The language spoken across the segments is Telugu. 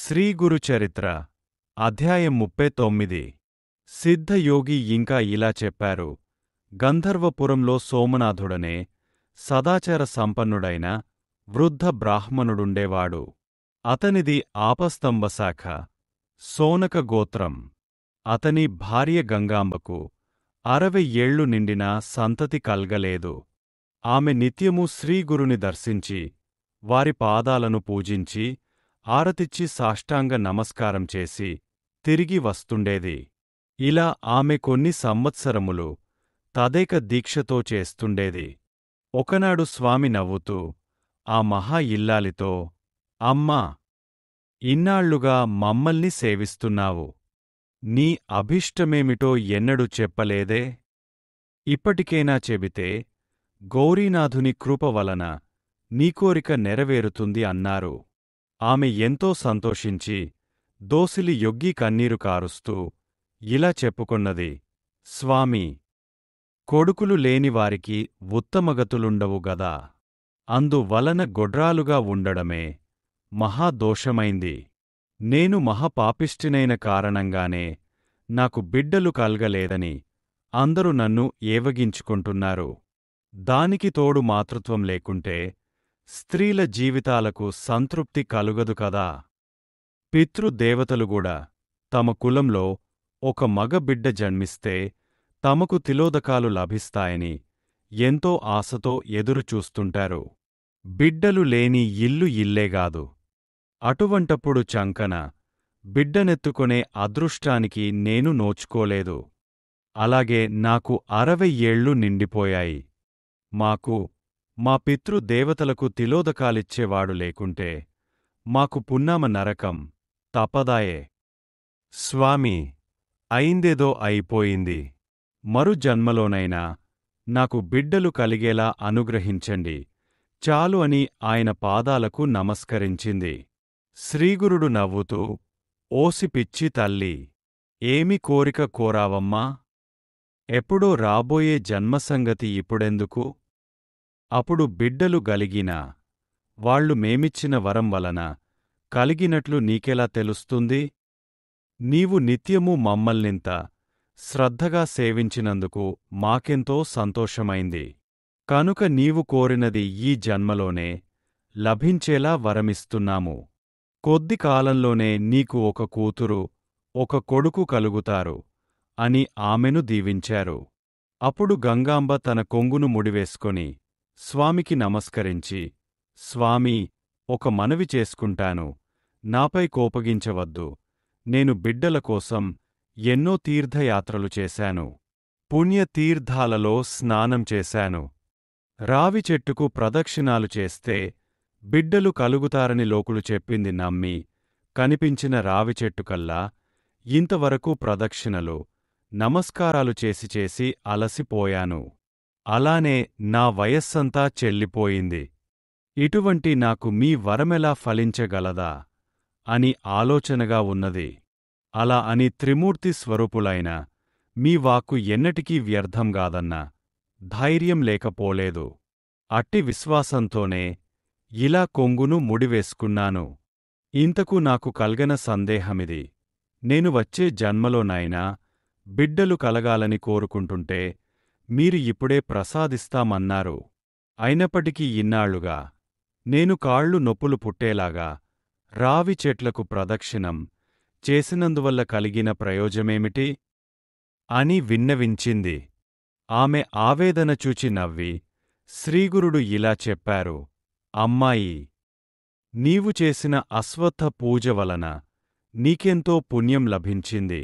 శ్రీ గురుచరిత్ర అధ్యాయం 39 సిద్ధయోగి ఇంకా ఇలా చెప్పారు. గంధర్వపురంలో సోమనాథుడనే సదాచార సంపన్నుడైన వృద్ధ బ్రాహ్మణుడుండేవాడు. అతనిది ఆపస్తంభశాఖ, సోనక గోత్రం. అతని భార్య గంగాంబకు 60 ఏళ్లు నిండినా సంతతి కల్గలేదు. ఆమె నిత్యము శ్రీగురుని దర్శించి వారి పాదాలను పూజించి ఆరతిచ్చి సాష్టాంగ నమస్కారం చేసి తిరిగి వస్తుండేది. ఇలా ఆమె కొన్ని సంవత్సరములు తదేక దీక్షతో చేస్తుండేది. ఒకనాడు స్వామి నవ్వుతూ ఆ మహా ఇల్లాలితో, అమ్మా, ఇన్నాళ్లుగా మమ్మల్ని సేవిస్తున్నావు. నీ అభీష్టమేమిటో ఎన్నడూ చెప్పలేదే? ఇప్పటికైనా చెబితే గౌరీనాథుని కృప వలన నీ కోరిక నెరవేరుతుంది అన్నారు. ఆమె ఎంతో సంతోషించి దోసిలి యొగ్గి కన్నీరు కారుస్తూ ఇలా చెప్పుకొన్నది. స్వామీ, కొడుకులు లేనివారికి ఉత్తమగతులుండవు గదా. అందువలన గొడ్రాలుగా ఉండడమే మహాదోషమైంది. నేను మహాపాపిష్టినైన కారణంగానే నాకు బిడ్డలు కల్గలేదని అందరూ నన్ను ఏవగించుకుంటున్నారు. దానికి తోడు మాతృత్వం లేకుంటే స్త్రీల జీవితాలకు సంతృప్తి కలుగదు కదా. పితృదేవతలుగూడా తమ కులంలో ఒక మగ బిడ్డ జన్మిస్తే తమకు తిలోదకాలు లభిస్తాయని ఎంతో ఆశతో ఎదురుచూస్తుంటారు. బిడ్డలు లేని ఇల్లు ఇల్లేగాదు. అటువంటప్పుడు చంకన బిడ్డనెత్తుకొనే అదృష్టానికి నేను నోచుకోలేదు. అలాగే నాకు 60 ఏళ్లు నిండిపోయాయి. మాకు మా పితృదేవతలకు తిలోదకాలిచ్చేవాడు లేకుంటే మాకు పున్నామ నరకం తపదాయే. స్వామీ, అయిందేదో అయిపోయింది. మరు జన్మలోనైనా నాకు బిడ్డలు కలిగేలా అనుగ్రహించండి చాలు అని ఆయన పాదాలకు నమస్కరించింది. శ్రీగురుడు నవ్వుతూ, ఓసి పిచ్చి తల్లి, ఏమి కోరిక కోరావమ్మా? ఎప్పుడో రాబోయే జన్మసంగతి ఇప్పుడెందుకు? అప్పుడు బిడ్డలు గలిగినా వాళ్ళు మేమిచ్చిన వరం వలన కలిగినట్లు నీకెలా తెలుస్తుంది? నీవు నిత్యము మమ్మల్నింత శ్రద్ధగా సేవించినందుకు మాకెంతో సంతోషమైంది. కనుక నీవు కోరినది ఈ జన్మలోనే లభించేలా వరమిస్తున్నాము. కొద్ది కాలంలోనే నీకు ఒక కూతురు, ఒక కొడుకు కలుగుతారు అని ఆమెను దీవించారు. అప్పుడు గంగాంబ తన కొంగును ముడివేసుకొని స్వామికి నమస్కరించి, స్వామీ, ఒక మనవి చేసుకుంటాను, నాపై కోపగించవద్దు. నేను బిడ్డల కోసం ఎన్నో తీర్థయాత్రలు చేశాను. పుణ్యతీర్థాలలో స్నానం చేశాను. రావి చెట్టుకు ప్రదక్షిణాలు చేస్తే బిడ్డలు కలుగుతారని లోకులు చెప్పింది నమ్మి కనిపించిన రావి చెట్టుకల్లా ఇంతవరకు ప్రదక్షిణలు, నమస్కారాలు చేసి చేసి అలసిపోయాను. అలానే నా వయస్సంతా చెల్లిపోయింది. ఇటువంటి నాకు మీ వరమెలా ఫలించగలదా అని ఆలోచనగా ఉన్నది. అలా అని త్రిమూర్తి స్వరూపులైన మీ వాక్కు ఎన్నటికీ వ్యర్థంగాదన్న ధైర్యం లేకపోలేదు. అట్టి విశ్వాసంతోనే ఇలా కొంగును ముడివేసుకున్నాను. ఇంతకు నాకు కల్గన సందేహమిది. నేను వచ్చే జన్మలోనైనా బిడ్డలు కలగాలని కోరుకుంటుంటే మీరు ఇప్పుడే ప్రసాదిస్తామన్నారు. అయినప్పటికీ ఇన్నాళ్లుగా నేను కాళ్ళు నొప్పులు పుట్టేలాగా రావి చెట్లకు ప్రదక్షిణం చేసినందువల్ల కలిగిన ప్రయోజమేమిటి? అని విన్నవించింది. ఆమె ఆవేదన చూచి నవ్వి శ్రీగురుడు ఇలా చెప్పారు. అమ్మాయి, నీవు చేసిన అశ్వత్థ పూజ వలన నీకెంతో పుణ్యం లభించింది.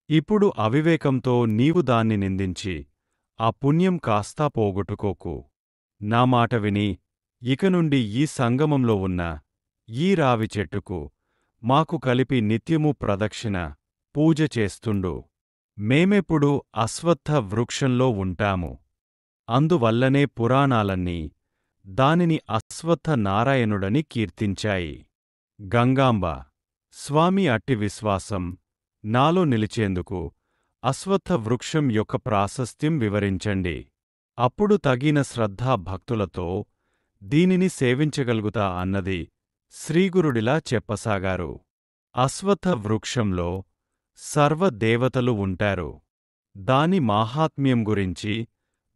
ఇప్పుడు అవివేకంతో నీవు దాన్ని నిందించి ఆ పుణ్యం కాస్తా పోగొట్టుకోకు. నా మాట విని ఇక నుండి ఈ సంగమంలో ఉన్న ఈ రావి చెట్టుకు మాకు కలిపి నిత్యము ప్రదక్షిణ పూజ చేస్తుండు. మేమెప్పుడు అశ్వత్థ వృక్షంలో ఉంటాము. అందువల్లనే పురాణాలన్నీ దానిని అశ్వత్థ నారాయణుడని కీర్తించాయి. గంగాంబ, స్వామి అట్టి విశ్వాసం నాలో నిలిచేందుకు అశ్వత్థ వృక్షం యొక్క ప్రాశస్త్యం వివరించండి. అప్పుడు తగిన శ్రద్ధా భక్తులతో దీనిని సేవించగలుగుతా అన్నది శ్రీగురుడిలా చెప్పసాగారు. అశ్వత్థ వృక్షంలో సర్వదేవతలు ఉంటారు. దాని మాహాత్మ్యం గురించి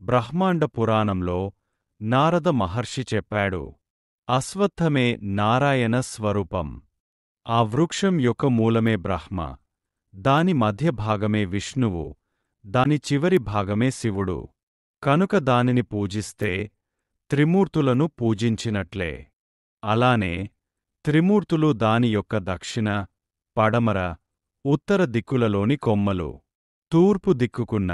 బ్రహ్మాండ పురాణంలో నారద మహర్షి చెప్పాడు. అశ్వత్థమే నారాయణ స్వరూపం. ఆ వృక్షం యొక్క మూలమే బ్రహ్మ, దాని మధ్య భాగమే విష్ణువు, దాని చివరి భాగమే శివుడు. కనుక దానిని పూజిస్తే త్రిమూర్తులను పూజించినట్లే. అలానే త్రిమూర్తులు దాని యొక్క దక్షిణ, పడమర, ఉత్తర దిక్కులలోని కొమ్మలు. తూర్పు దిక్కుకున్న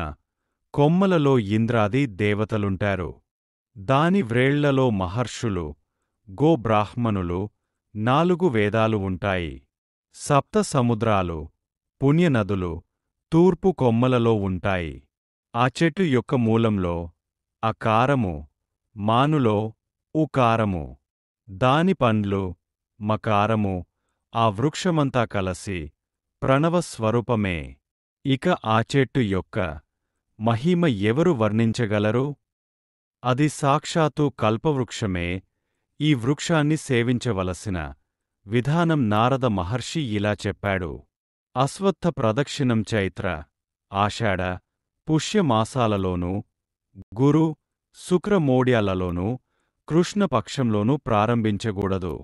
కొమ్మలలో ఇంద్రాది దేవతలుంటారు. దాని వ్రేళ్లలో మహర్షులు, గోబ్రాహ్మణులు, 4 వేదాలు ఉంటాయి. సప్త సముద్రాలు, పుణ్యనదులు తూర్పు కొమ్మలలో ఉంటాయి. ఆ చెట్టు యొక్క మూలంలో అకారము, మానులో ఉకారము, దాని పండ్లు మకారము, ఆ వృక్షమంతా కలసి ప్రణవస్వరూపమే. ఇక ఆ చెట్టు యొక్క మహిమ ఎవరు వర్ణించగలరు? అది సాక్షాత్తు కల్పవృక్షమే. ఈ వృక్షాన్ని సేవించవలసిన విధానం నారద మహర్షి ఇలా చెప్పాడు. అశ్వత్థ ప్రదక్షిణం చైత్ర, ఆషాఢ, పుష్యమాసాలలోనూ, గురు, శుక్రమోడ్యాలలోనూ, కృష్ణపక్షంలోనూ ప్రారంభించకూడదు.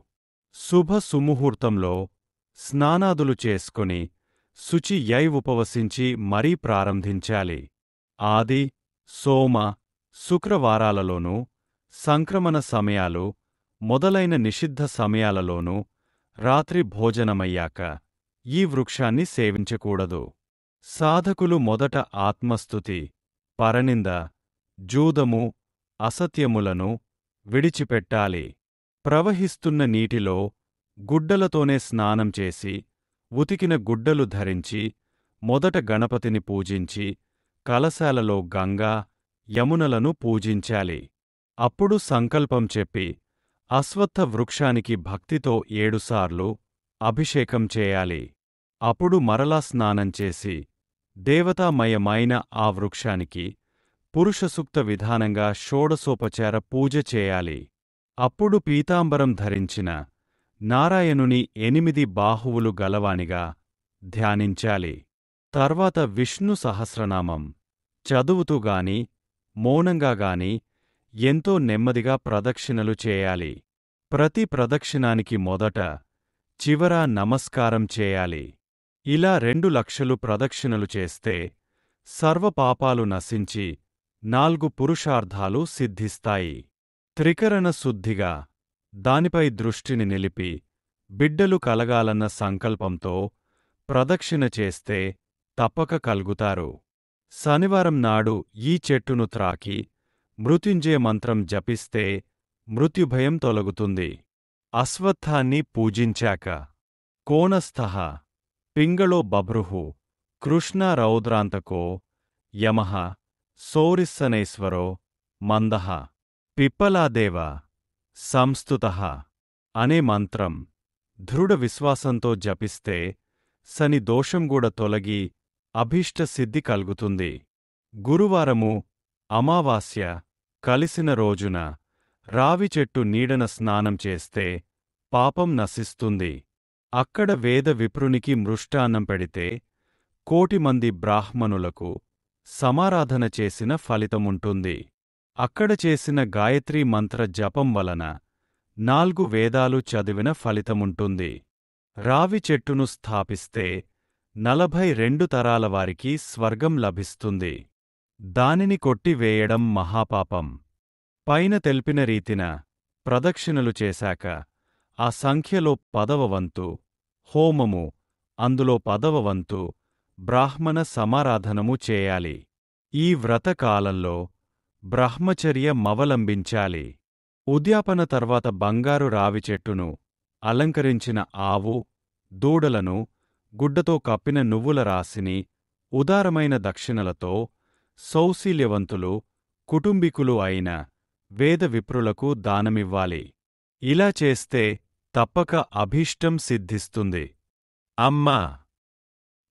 శుభ సుముహూర్తంలో స్నానాదులు చేసుకుని శుచి యై ఉపవసించి మరీ ప్రారంభించాలి. ఆది, సోమ, శుక్రవారాలలోనూ, సంక్రమణ సమయాలు మొదలైన నిషిద్ధ సమయాలలోనూ రాత్రి భోజనమయ్యాక ఈ వృక్షాన్ని సేవించకూడదు. సాధకులు మొదట ఆత్మస్తుతి, పరనింద, జూదము, అసత్యములను విడిచిపెట్టాలి. ప్రవహిస్తున్న నీటిలో గుడ్డలతోనే స్నానం చేసి, ఉతికిన గుడ్డలు ధరించి, మొదట గణపతిని పూజించి, కలశాలలో గంగా, యమునలను పూజించాలి. అప్పుడు సంకల్పం చెప్పి అశ్వత్థ వృక్షానికి భక్తితో 7 సార్లు అభిషేకం చేయాలి. అప్పుడు మరలా స్నానం చేసి దేవతామయమైన ఆ వృక్షానికి పురుషసూక్త విధానంగా షోడశోపచార పూజ చేయాలి. అప్పుడు పీతాంబరం ధరించిన నారాయణుని 8 బాహువులు గలవానిగా ధ్యానించాలి. తర్వాత విష్ణు సహస్రనామం చదువుతూగాని, మౌనంగాగాని ఎంతో నెమ్మదిగా ప్రదక్షిణలు చేయాలి. ప్రతి ప్రదక్షిణానికి మొదట, చివర నమస్కారం చేయాలి. ఇలా 2,00,000 ప్రదక్షిణలు చేస్తే సర్వపాపాలు నశించి 4 పురుషార్థాలు సిద్ధిస్తాయి. త్రికరణ శుద్ధిగా దానిపై దృష్టిని నిలిపి బిడ్డలు కలగాలన్న సంకల్పంతో ప్రదక్షిణ చేస్తే తప్పక కల్గుతారు. శనివారం నాడు ఈ చెట్టును త్రాకి మృత్యుంజయ మంత్రం జపిస్తే మృత్యుభయం తొలగుతుంది. అశ్వత్థాన్ని పూజించాక కోనస్థః పింగళో బభ్రుః కృష్ణ రౌద్రాంతకో యమః సౌరిస్సనేశ్వరో మందః పిప్పలాదేవ సంస్తుతః అనే మంత్రం దృఢ విశ్వాసంతో జపిస్తే శని దోషంగూడ తొలగి అభీష్ట సిద్ధి కల్గుతుంది. గురువారము, అమావాస్య కలిసిన రోజున రావి చెట్టు నీడన స్నానం చేస్తే పాపం నశిస్తుంది. అక్కడ వేద విప్రునికి మృష్టాన్నం పెడితే 1,000,000 మంది బ్రాహ్మణులకు సమారాధన చేసిన ఫలితముంటుంది. అక్కడ చేసిన గాయత్రీ మంత్ర జపం వలన 4 వేదాలు చదివిన ఫలితముంటుంది. రావి చెట్టును స్థాపిస్తే 42 తరాల వారికి స్వర్గం లభిస్తుంది. దానిని కొట్టివేయడం మహాపాపం. పైన తెల్పిన రీతిన ప్రదక్షిణలు చేశాక ఆ సంఖ్యలో 10వ వంతు హోమము, అందులో 10వ వంతు బ్రాహ్మణ సమారాధనము చేయాలి. ఈ వ్రతకాలంలో బ్రహ్మచర్యమవలంబించాలి. ఉద్యాపన తర్వాత బంగారు రావి చెట్టును అలంకరించిన ఆవు, దూడలను, గుడ్డతో కప్పిన నువ్వుల రాశిని ఉదారమైన దక్షిణలతో సౌశీల్యవంతులు, కుటుంబికులు అయిన వేద విప్రులకు దానమివ్వాలి. ఇలా చేస్తే తప్పక అభీష్టం సిద్ధిస్తుంది. అమ్మా!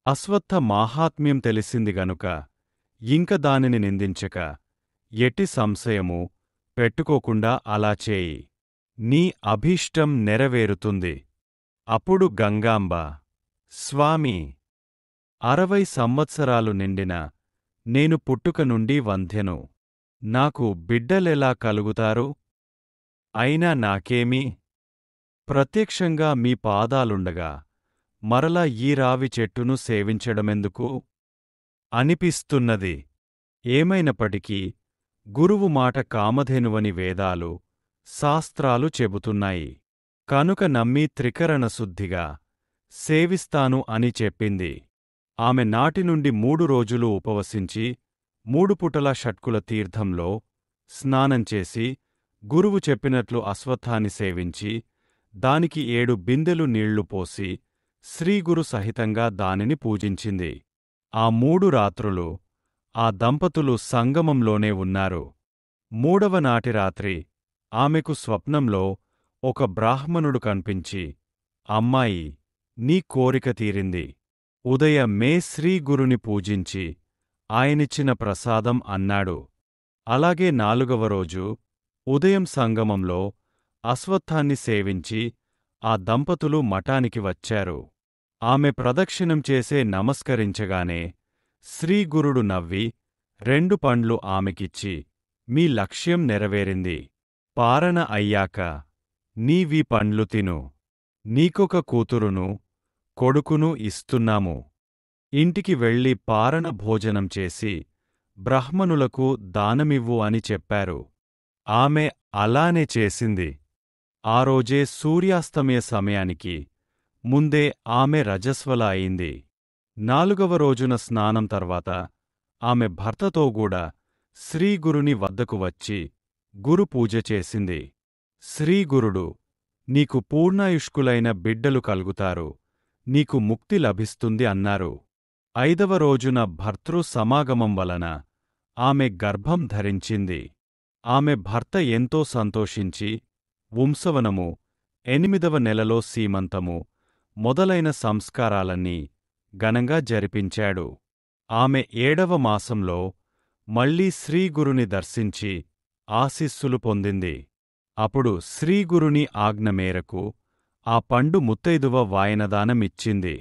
అశ్వత్థ మాహాత్మ్యం తెలిసింది గనుక ఇంక దానిని నిందించక, ఎట్టి సంశయము పెట్టుకోకుండా అలా చేయి. నీ అభీష్టం నెరవేరుతుంది. అప్పుడు గంగాంబ స్వామీ, 60 సంవత్సరాలు నిండిన నేను పుట్టుక నుండి వంధ్యను. నాకు బిడ్డలెలా కలుగుతారు? అయినా నాకేమి? ప్రత్యక్షంగా మీ పాదాలుండగా మరలా ఈ రావి చెట్టును సేవించడమెందుకు అనిపిస్తున్నది. ఏమైనప్పటికీ గురువు మాట కామధేనువని వేదాలు, శాస్త్రాలు చెబుతున్నాయి. కనుక నమ్మి త్రికరణశుద్ధిగా సేవిస్తాను అని చెప్పింది. ఆమె నాటినుండి 3 రోజులు ఉపవసించి 3 పుటల షట్కుల తీర్థంలో స్నానంచేసి గురువు చెప్పినట్లు అశ్వత్థాన్ని సేవించి దానికి 7 బిందెలు నీళ్లు పోసి శ్రీగురు సహితంగా దానిని పూజించింది. ఆ 3 రాత్రులు ఆ దంపతులు సంగమంలోనే ఉన్నారు. 3వ నాటి రాత్రి ఆమెకు స్వప్నంలో ఒక బ్రాహ్మణుడు కన్పించి, అమ్మాయి, నీ కోరిక తీరింది. ఉదయమే శ్రీగురుని పూజించి ఆయనిచ్చిన ప్రసాదం అన్నాడు. అలాగే 4వ రోజు ఉదయం సంగమంలో అశ్వత్థాన్ని సేవించి ఆ దంపతులు మఠానికి వచ్చారు. ఆమె ప్రదక్షిణం చేసే నమస్కరించగానే శ్రీగురుడు నవ్వి 2 పండ్లు ఆమెకిచ్చి, మీ లక్ష్యం నెరవేరింది. పారణ అయ్యాక నీవీ పండ్లు తిను. నీకొక కూతురును, కొడుకును ఇస్తున్నాము. ఇంటికి వెళ్ళి పారణ భోజనం చేసి బ్రాహ్మణులకు దానమివ్వు అని చెప్పారు. ఆమె అలానే చేసింది. ఆ రోజే సూర్యాస్తమయ సమయానికి ముందే ఆమె రజస్వల అయింది. 4వ రోజున స్నానం తర్వాత ఆమె భర్తతోగూడా శ్రీగురుని వద్దకు వచ్చి గురుపూజ చేసింది. శ్రీగురుడు, నీకు పూర్ణాయుష్కులైన బిడ్డలు కలుగుతారు, నీకు ముక్తి లభిస్తుంది అన్నారు. 5వ రోజున భర్తృ సమాగమం వలన ఆమె గర్భం ధరించింది. ఆమె భర్త ఎంతో సంతోషించి వంశవనము, 8వ నెలలో సీమంతము మొదలైన సంస్కారాలన్నీ ఘనంగా జరిపించాడు. ఆమె 7వ మాసంలో మళ్లీ శ్రీగురుని దర్శించి ఆశీస్సులు పొందింది. అప్పుడు శ్రీగురుని ఆజ్ఞ మేరకు ఆ పండు ముత్తైదువ వాయనదానమిచ్చింది.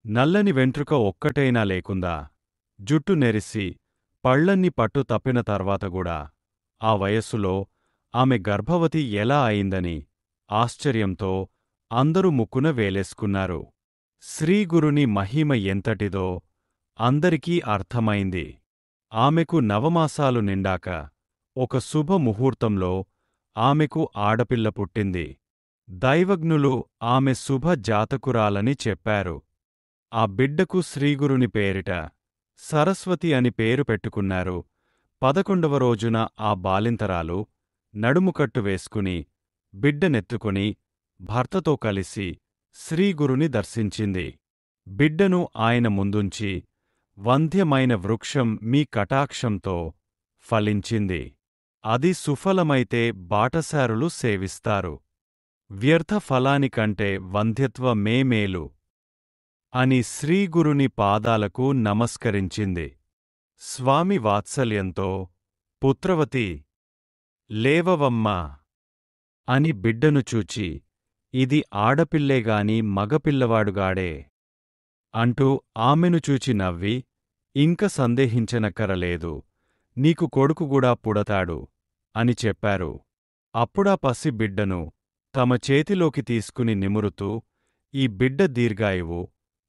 నల్లని వెంట్రుక ఒక్కటైనా లేకుండా జుట్టు నెరిసి పళ్లన్నీ పట్టు తప్పిన తర్వాతగూడా ఆ వయస్సులో ఆమె గర్భవతి ఎలా అయిందని ఆశ్చర్యంతో అందరూ ముక్కున వేలేసుకున్నారు. శ్రీగురుని మహిమ ఎంతటిదో అందరికీ అర్థమైంది. ఆమెకు నవమాసాలు నిండాక ఒక శుభముహూర్తంలో ఆమెకు ఆడపిల్ల పుట్టింది. దైవజ్ఞులు ఆమె శుభ జాతకురాలని చెప్పారు. ఆ బిడ్డకు శ్రీగురుని పేరిట సరస్వతి అని పేరు పెట్టుకున్నారు. 11వ రోజున ఆ బాలింతరాలు నడుముకట్టు వేసుకుని బిడ్డనెత్తుకుని భర్తతో కలిసి శ్రీగురుని దర్శించింది. బిడ్డను ఆయన ముందుంచి, వంధ్యమైన వృక్షం మీ కటాక్షంతో ఫలించింది. అది సుఫలమైతే బాటసారులు సేవిస్తారు. వ్యర్థ ఫలానికంటే వంధ్యత్వమే మేలు అని శ్రీగురుని పాదాలకు నమస్కరించింది. స్వామి వాత్సల్యంతో, పుత్రవతి, లేవవమ్మా అని బిడ్డను చూచి, ఇది ఆడపిల్లేగాని మగపిల్లవాడుగాడే అంటూ ఆమెను చూచి నవ్వి, ఇంక సందేహించనక్కరలేదు, నీకు కొడుకుగూడా పుడతాడు అని చెప్పారు. అప్పుడా పసి బిడ్డను తమ చేతిలోకి తీసుకుని నిమురుతూ, ఈ బిడ్డ దీర్ఘాయువు,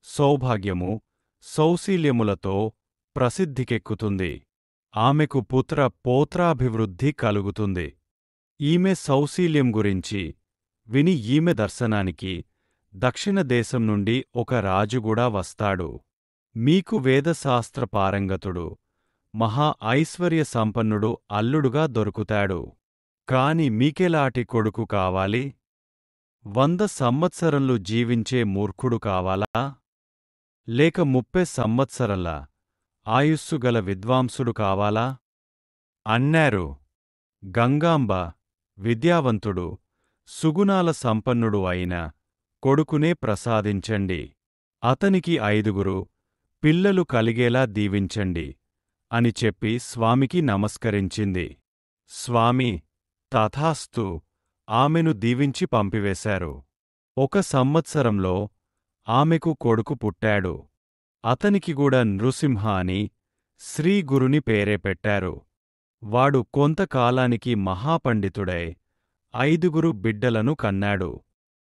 సౌభాగ్యము, సౌశీల్యములతో ప్రసిద్ధికెక్కుతుంది. ఆమెకు పుత్ర పౌత్రాభివృద్ధి కలుగుతుంది. ఈమె సౌశీల్యం గురించి విని ఈమె దర్శనానికి దక్షిణ దేశం నుండి ఒక రాజుగూడా వస్తాడు. మీకు వేదశాస్త్ర పారంగతుడు, మహా ఐశ్వర్య సంపన్నుడు అల్లుడుగా దొరుకుతాడు. కాని మీకెలాటి కొడుకు కావాలి? 100 సంవత్సరంలు జీవించే మూర్ఖుడు కావాలా? లేక 30 సంవత్సరాల ఆయుస్సుగల విద్వాంసుడు కావాలా? అన్నారు. గంగాంబ, విద్యావంతుడు, సుగుణాల సంపన్నుడు అయిన కొడుకునే ప్రసాదించండి. అతనికి 5 పిల్లలు కలిగేలా దీవించండి అని చెప్పి స్వామికి నమస్కరించింది. స్వామి తథాస్తు ఆమెను దీవించి పంపివేశారు. 1 సంవత్సరంలో ఆమెకు కొడుకు పుట్టాడు. అతనికి కూడా నృసింహ అని శ్రీగురుని పేరే పెట్టారు. వాడు కొంతకాలానికి మహాపండితుడై 5 బిడ్డలను కన్నాడు.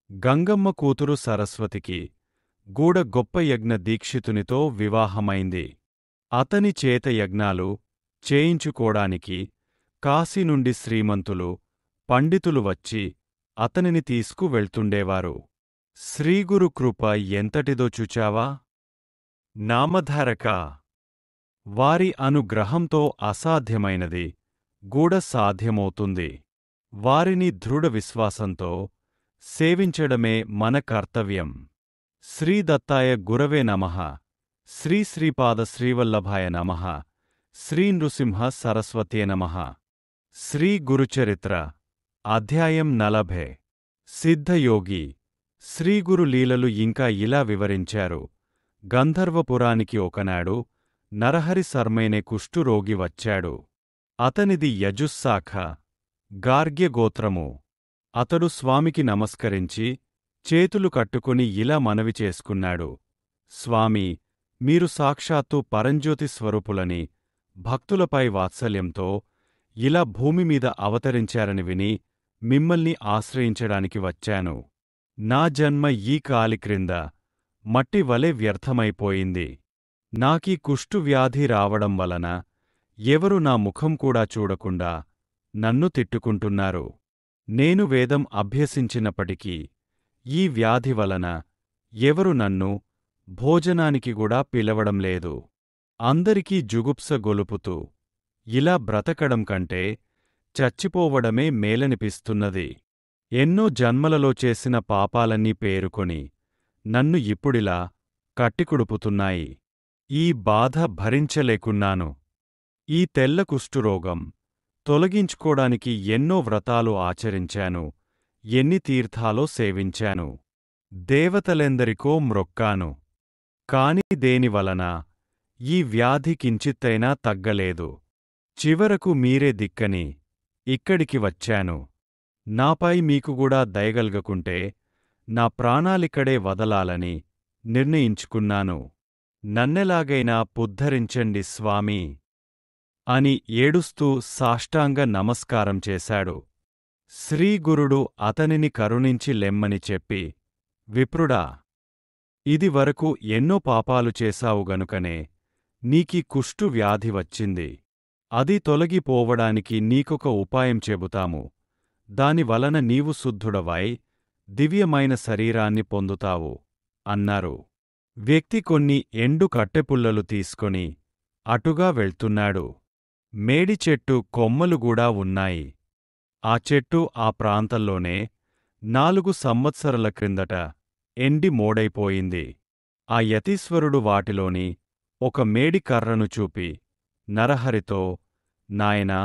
గంగమ్మ కూతురు సరస్వతికి గూడ గొప్ప యజ్ఞ దీక్షితునితో వివాహమైంది. అతని చేత యజ్ఞాలు చేయించుకోడానికి కాశీ నుండి శ్రీమంతులు, పండితులు వచ్చి అతనిని తీసుకు వెళ్తుండేవారు. శ్రీగురు కృప ఎంతటిదో చూచావా? నామధారక. వారి అనుగ్రహంతో అసాధ్యమైనది గూడ సాధ్యమవుతుంది. వారిని దృఢ విశ్వాసంతో సేవించడమే మన కర్తవ్యం. శ్రీదత్తాయ గురవే నమః. శ్రీ శ్రీపాద శ్రీవల్లభాయ నమః. శ్రీ నృసింహ సరస్వత్యే నమః. శ్రీ గురుచరిత్ర అధ్యాయం 40. సిద్ధయోగి. శ్రీగురు లీలలు ఇంకా ఇలా వివరించారు. గంధర్వపురానికి ఒకనాడు నరహరి శర్మైనే కుష్ఠురోగి వచ్చాడు. అతనిది యజుస్శాఖ, గార్గ్యగోత్రము. అతడు స్వామికి నమస్కరించి చేతులు కట్టుకుని ఇలా మనవి చేసుకున్నాడు. స్వామీ, మీరు సాక్షాత్తు పరంజ్యోతి స్వరూపులని భక్తులపై వాత్సల్యంతో ఇలా భూమిమీద అవతరించారని విని మిమ్మల్ని ఆశ్రయించడానికి వచ్చాను. నా జన్మ ఈ కాలి క్రింద మట్టి వలె వ్యర్థమైపోయింది. నాకీ కుష్ఠువ్యాధి రావడం వలన ఎవరు నా ముఖం కూడా చూడకుండా నన్ను తిట్టుకుంటున్నారు. నేను వేదం అభ్యసించినప్పటికీ ఈ వ్యాధి వలన ఎవరు నన్ను భోజనానికి కూడా పిలవడం లేదు. అందరికీ జుగుప్స గొలుపుతూ ఇలా బ్రతకడం కంటే చచ్చిపోవడమే మేలనిపిస్తున్నది. ఎన్నో జన్మలలో చేసిన పాపాలన్నీ పేరుకొని నన్ను ఇప్పుడిలా కట్టికుడుపుతున్నాయి. ఈ బాధ భరించలేకున్నాను. ఈ తెల్ల కుష్ఠురోగం తొలగించుకోడానికి ఎన్నో వ్రతాలు ఆచరించాను, ఎన్ని తీర్థాలో సేవించాను, దేవతలెందరికో మ్రొక్కాను. కాని దేనివలన ఈ వ్యాధి కించిత్తైనా తగ్గలేదు. చివరకు మీరే దిక్కని ఇక్కడికి వచ్చాను. నాపై మీకుగూడా దయగల్గకుంటే నా ప్రాణాలిక్కడే వదలాలని నిర్ణయించుకున్నాను. నన్నెలాగైనా పుద్ధరించండి స్వామీ అని ఏడుస్తూ సాష్టాంగ నమస్కారం చేశాడు. శ్రీగురుడు అతనిని కరుణించి లెమ్మని చెప్పి, విప్రుడా, ఇదివరకు ఎన్నో పాపాలు చేశావు గనుకనే నీకీ కుష్ఠు వ్యాధి వచ్చింది. అది తొలగిపోవడానికి నీకొక ఉపాయం చెబుతాము. దానివలన నీవు శుద్ధుడవై దివ్యమైన శరీరాన్ని పొందుతావు అన్నారు. వ్యక్తి కొన్ని ఎండు కట్టెపుల్లలు తీసుకొని అటుగా వెళ్తున్నాడు. మేడి చెట్టు కొమ్మలుగూడా ఉన్నాయి. ఆ చెట్టు ఆ ప్రాంతంలోనే 4 సంవత్సరాల క్రిందట ఎండి మోడైపోయింది. ఆ యతీశ్వరుడు వాటిలోని ఒక మేడి కర్రను చూపి నరహరితో, నాయనా,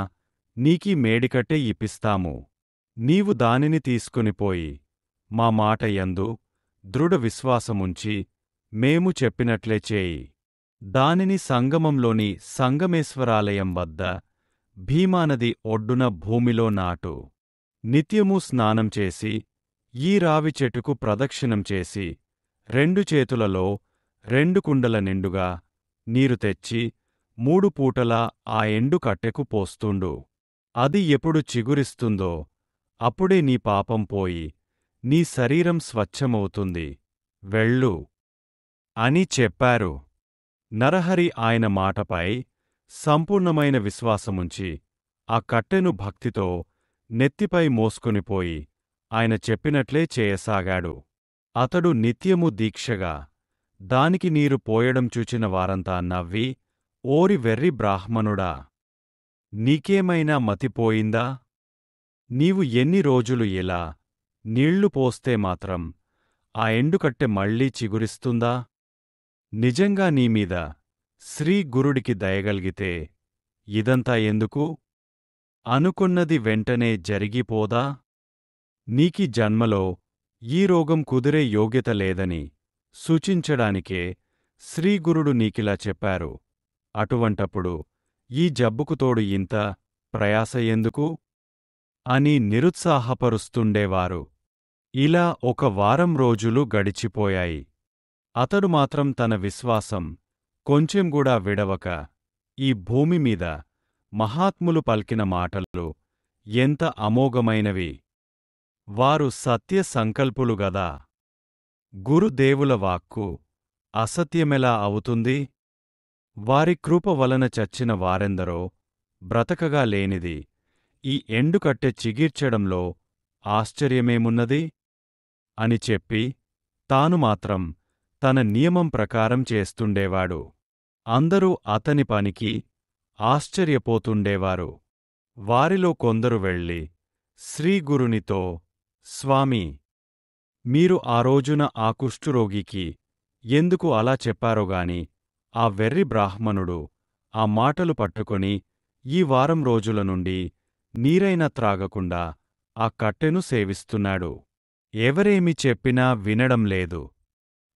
నీకీ మేడికట్టే ఇప్పిస్తాము. నీవు దానిని తీసుకునిపోయి మా మాట యందు దృఢ విశ్వాసముంచి మేము చెప్పినట్లే చేయి. దానిని సంగమంలోని సంగమేశ్వరాలయం వద్ద భీమానది ఒడ్డున భూమిలో నాటు. నిత్యమూ స్నానం చేసి ఈ రావి చెట్టుకు ప్రదక్షిణం చేసి 2 చేతులలో 2 కుండల నిండుగా నీరు తెచ్చి 3 పూటలా ఆ ఎండు కట్టెకు పోస్తుండు. అది ఎప్పుడు చిగురిస్తుందో అప్పుడే నీ పాపం పోయి నీ శరీరం స్వచ్ఛమవుతుంది. వెళ్ళు అని చెప్పారు. నరహరి ఆయన మాటపై సంపూర్ణమైన విశ్వాసముంచి ఆ కట్టెను భక్తితో నెత్తిపై మోసుకొనిపోయి ఆయన చెప్పినట్లే చేయసాగాడు. అతడు నిత్యము దీక్షగా దానికి నీరు పోయడం చూచిన వారంతా నవ్వి, ఓరి వెర్రి బ్రాహ్మణుడా, నీకేమైనా మతిపోయిందా? నీవు ఎన్ని రోజులు ఇలా నీళ్లు పోస్తే మాత్రం ఆ ఎండుకట్టె మళ్లీ చిగురిస్తుందా? నిజంగా నీమీద శ్రీగురుడికి దయగలిగితే ఇదంతా ఎందుకు? అనుకున్నది వెంటనే జరిగిపోదా? నీకీ జన్మలో ఈ రోగం కుదిరే యోగ్యత లేదని సూచించడానికే శ్రీగురుడు నీకిలా చెప్పారు. అటువంటప్పుడు ఈ జబ్బుకు తోడు ఇంత ప్రయాస ఎందుకు? అని నిరుత్సాహపరుస్తుండేవారు. ఇలా 1 వారం రోజులు గడిచిపోయాయి. అతడు మాత్రం తన విశ్వాసం కొంచెంగూడా విడవక ఈ భూమిమీద మహాత్ములు పల్కిన మాటలు ఎంత అమోఘమైనవి! వారు సత్య సంకల్పులు గదా! గురుదేవుల వాక్కు అసత్యమెలా అవుతుంది? వారి కృప వలన చచ్చిన వారెందరో బ్రతకగా లేనిది ఈ ఎండుకట్టె చిగిర్చడంలో ఆశ్చర్యమేమున్నది? అని చెప్పి తాను మాత్రం తన నియమం ప్రకారం చేస్తుండేవాడు. అందరూ అతని పనికి ఆశ్చర్యపోతుండేవారు. వారిలో కొందరు వెళ్ళి శ్రీగురునితో, స్వామీ, మీరు ఆ రోజున ఆ కుష్ఠురోగికి ఎందుకు అలా చెప్పారోగాని ఆ వెర్రి బ్రాహ్మణుడు ఆ మాటలు పట్టుకొని ఈ వారం రోజుల నుండి నీరైనా త్రాగకుండా ఆ కట్టెను సేవిస్తున్నాడు. ఎవరేమి చెప్పినా వినడం లేదు.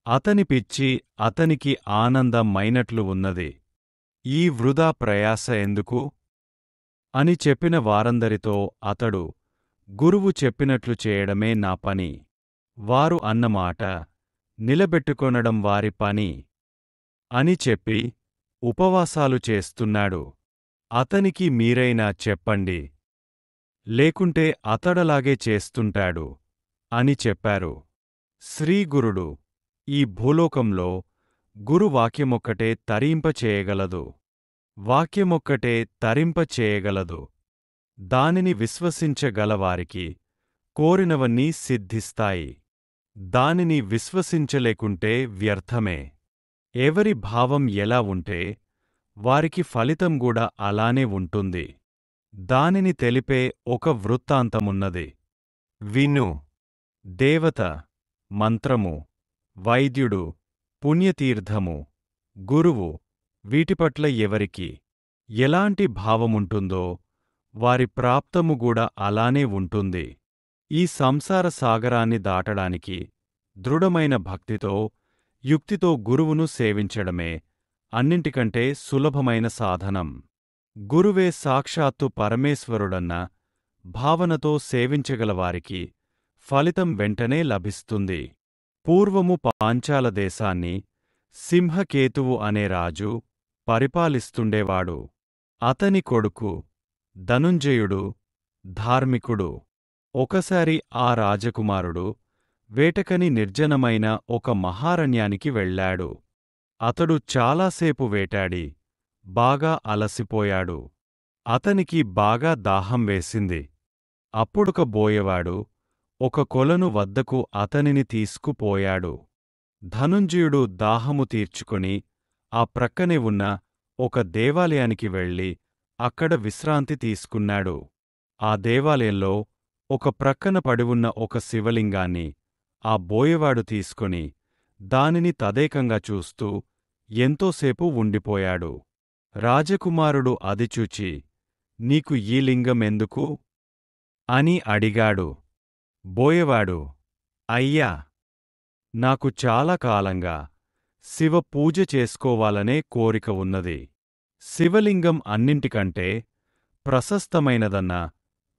అతని పిచ్చి అతనికి ఆనందమైనట్లు ఉన్నది. ఈ వృధా ప్రయాస ఎందుకు? అని చెప్పిన వారందరితో అతడు, గురువు చెప్పినట్లు చేయడమే నా పని. వారు అన్నమాట నిలబెట్టుకొనడం వారి పని అని చెప్పి ఉపవాసాలు చేస్తున్నాడు. అతనికి మీరైనా చెప్పండి, లేకుంటే అతడలాగే చేస్తుంటాడు అని చెప్పారు. శ్రీగురుడు ఈ భూలోకంలో గురువాక్యమొక్కటే తరింపచేయగలదు. వాక్యమొక్కటే తరింపచేయగలదు. దానిని విశ్వసించగలవారికి కోరినవన్నీ సిద్ధిస్తాయి. దానిని విశ్వసించలేకుంటే వ్యర్థమే. ఎవరి భావం ఎలా ఉంటే వారికి ఫలితం కూడా అలానే ఉంటుంది. దానిని తెలిపే ఒక వృత్తాంతమున్నది. విను. దేవత, మంత్రము, వైద్యుడు, పుణ్యతీర్థము, గురువు వీటిపట్ల ఎవరికి ఎలాంటి భావముంటుందో వారి ప్రాప్తము కూడా అలానే ఉంటుంది. ఈ సంసార సాగరాన్ని దాటడానికి దృఢమైన భక్తితో, యుక్తితో గురువును సేవించడమే అన్నింటికంటే సులభమైన సాధనం. గురువే సాక్షాత్తు పరమేశ్వరుడన్న భావనతో సేవించగలవారికి ఫలితం వెంటనే లభిస్తుంది. పూర్వము పాంచాల దేశాన్ని సింహకేతువు అనే రాజు పరిపాలిస్తుండేవాడు. అతని కొడుకు ధనుంజయుడు ధార్మికుడు. ఒకసారి ఆ రాజకుమారుడు వేటకని నిర్జనమైన ఒక మహారణ్యానికి వెళ్ళాడు. అతడు చాలాసేపు వేటాడి బాగా అలసిపోయాడు. అతనికి బాగా దాహం వేసింది. అప్పుడొక బోయవాడు ఒక కొలను వద్దకు అతనిని తీసుకుపోయాడు. ధనుంజయుడు దాహము తీర్చుకొని ఆ ప్రక్కనే ఉన్న ఒక దేవాలయానికి వెళ్ళి అక్కడ విశ్రాంతి తీసుకున్నాడు. ఆ దేవాలయంలో ఒక ప్రక్కన పడివున్న ఒక శివలింగాన్ని ఆ బోయవాడు తీసుకొని దానిని తదేకంగా చూస్తూ ఎంతోసేపు ఉండిపోయాడు. రాజకుమారుడు అది చూచి, నీకు ఈ లింగం ఎందుకు? అని అడిగాడు. బోయవాడు, అయ్యా, నాకు చాలా కాలంగా శివ పూజ చేసుకోవాలనే కోరిక ఉన్నది. శివలింగం అన్నింటికంటే ప్రశస్తమైనదన్న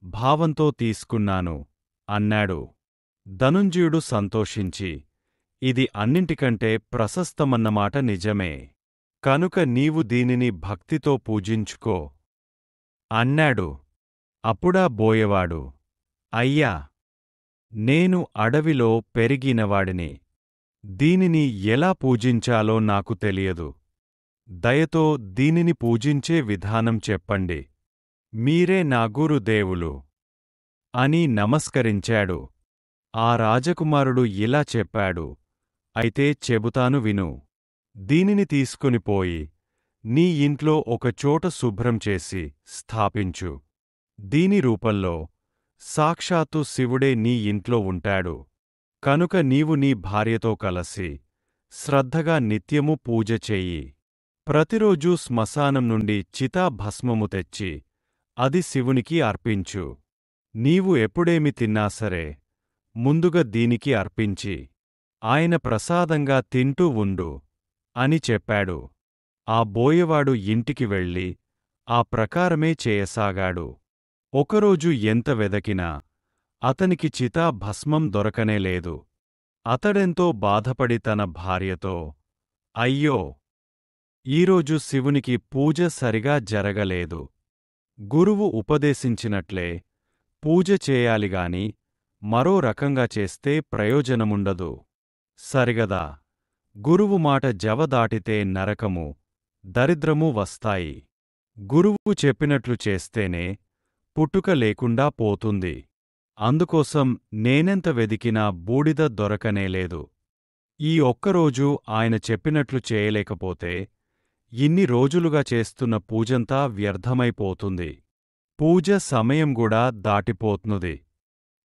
భావంతో తీసుకున్నాను అన్నాడు. ధనుంజయుడు సంతోషించి, ఇది అన్నింటికంటే ప్రశస్తమన్నమాట నిజమే. కనుక నీవు దీనిని భక్తితో పూజించుకో అన్నాడు. అప్పుడా బోయవాడు, అయ్యా, నేను అడవిలో పెరిగినవాడిని. దీనిని ఎలా పూజించాలో నాకు తెలియదు. దయతో దీనిని పూజించే విధానం చెప్పండి. మీరే నా గురుదేవులు అని నమస్కరించాడు. ఆ రాజకుమారుడు ఇలా చెప్పాడు, అయితే చెబుతాను విను. దీనిని తీసుకునిపోయి నీ ఇంట్లో ఒకచోట శుభ్రం చేసి స్థాపించు. దీని రూపంలో సాక్షాత్తు శివుడే నీ ఇంట్లో ఉంటాడు. కనుక నీవు నీ భార్యతో కలసి శ్రద్ధగా నిత్యము పూజ చెయ్యి. ప్రతిరోజూ శ్మశానం నుండి చితాభస్మము తెచ్చి అది శివునికి అర్పించు. నీవు ఎప్పుడేమి తిన్నా సరే ముందుగా దీనికి అర్పించి ఆయన ప్రసాదంగా తింటూ ఉండు అని చెప్పాడు. ఆ బోయవాడు ఇంటికి వెళ్ళి ఆ ప్రకారమే చేయసాగాడు. ఒకరోజు ఎంత వెదకినా అతనికి చితాభస్మం దొరకనేలేదు. అతడెంతో బాధపడి తన భార్యతో, అయ్యో! ఈరోజు శివునికి పూజ సరిగా జరగలేదు. గురువు ఉపదేశించినట్లే పూజ చేయాలిగాని మరో రకంగా చేస్తే ప్రయోజనముండదు. సరిగదా! గురువు మాట జవదాటితే నరకము, దరిద్రము వస్తాయి. గురువు చెప్పినట్లు చేస్తేనే పుట్టుక లేకుండా పోతుంది. అందుకోసం నేనెంత వెదికినా బూడిద దొరకనేలేదు. ఈ ఒక్కరోజు ఆయన చెప్పినట్లు చేయలేకపోతే ఇన్ని రోజులుగా చేస్తున్న పూజంతా వ్యర్థమైపోతుంది. పూజ సమయంగూడా దాటిపోత్నుది.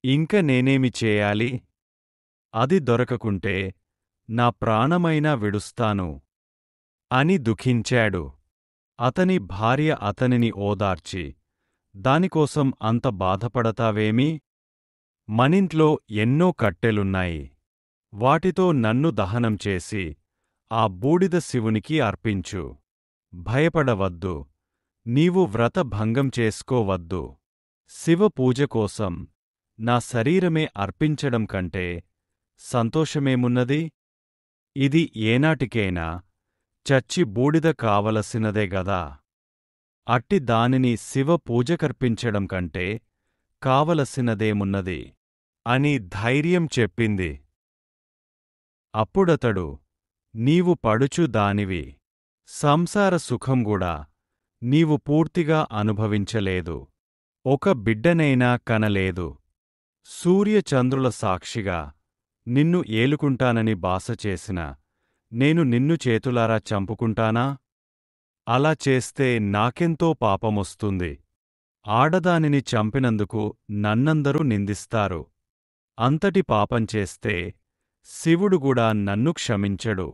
ఇంక నేనేమి చేయాలి? అది దొరకకుంటే నా ప్రాణమైనా విడుస్తాను అని దుఃఖించాడు. అతని భార్య అతనిని ఓదార్చి, దానికోసం అంత బాధపడతావేమి? మనింట్లో ఎన్నో కట్టెలున్నాయి. వాటితో నన్ను దహనం చేసి ఆ బూడిద శివునికి అర్పించు. భయపడవద్దు. నీవు వ్రత భంగం చేసుకోవద్దు. శివ పూజ కోసం నా శరీరమే అర్పించడం కంటే సంతోషమేమున్నది? ఇది ఏనాటికైనా చచ్చి బూడిద కావలసినదే గదా. అట్టి దానిని శివ పూజకర్పించడం కంటే కావలసినదేమున్నది అని ధైర్యం చెప్పింది. అప్పుడతడు, నీవు పడుచు దానివి. సంసార సుఖంగూడా నీవు పూర్తిగా అనుభవించలేదు. ఒక బిడ్డనైనా కనలేదు. సూర్యచంద్రుల సాక్షిగా నిన్ను ఏలుకుంటానని బాస చేసిన నేను నిన్ను చేతులారా చంపుకుంటానా? అలా చేస్తే నాకెంతో పాపమొస్తుంది. ఆడదానిని చంపినందుకు నన్నందరూ నిందిస్తారు. అంతటి పాపం చేస్తే శివుడుగూడా నన్ను క్షమించడు.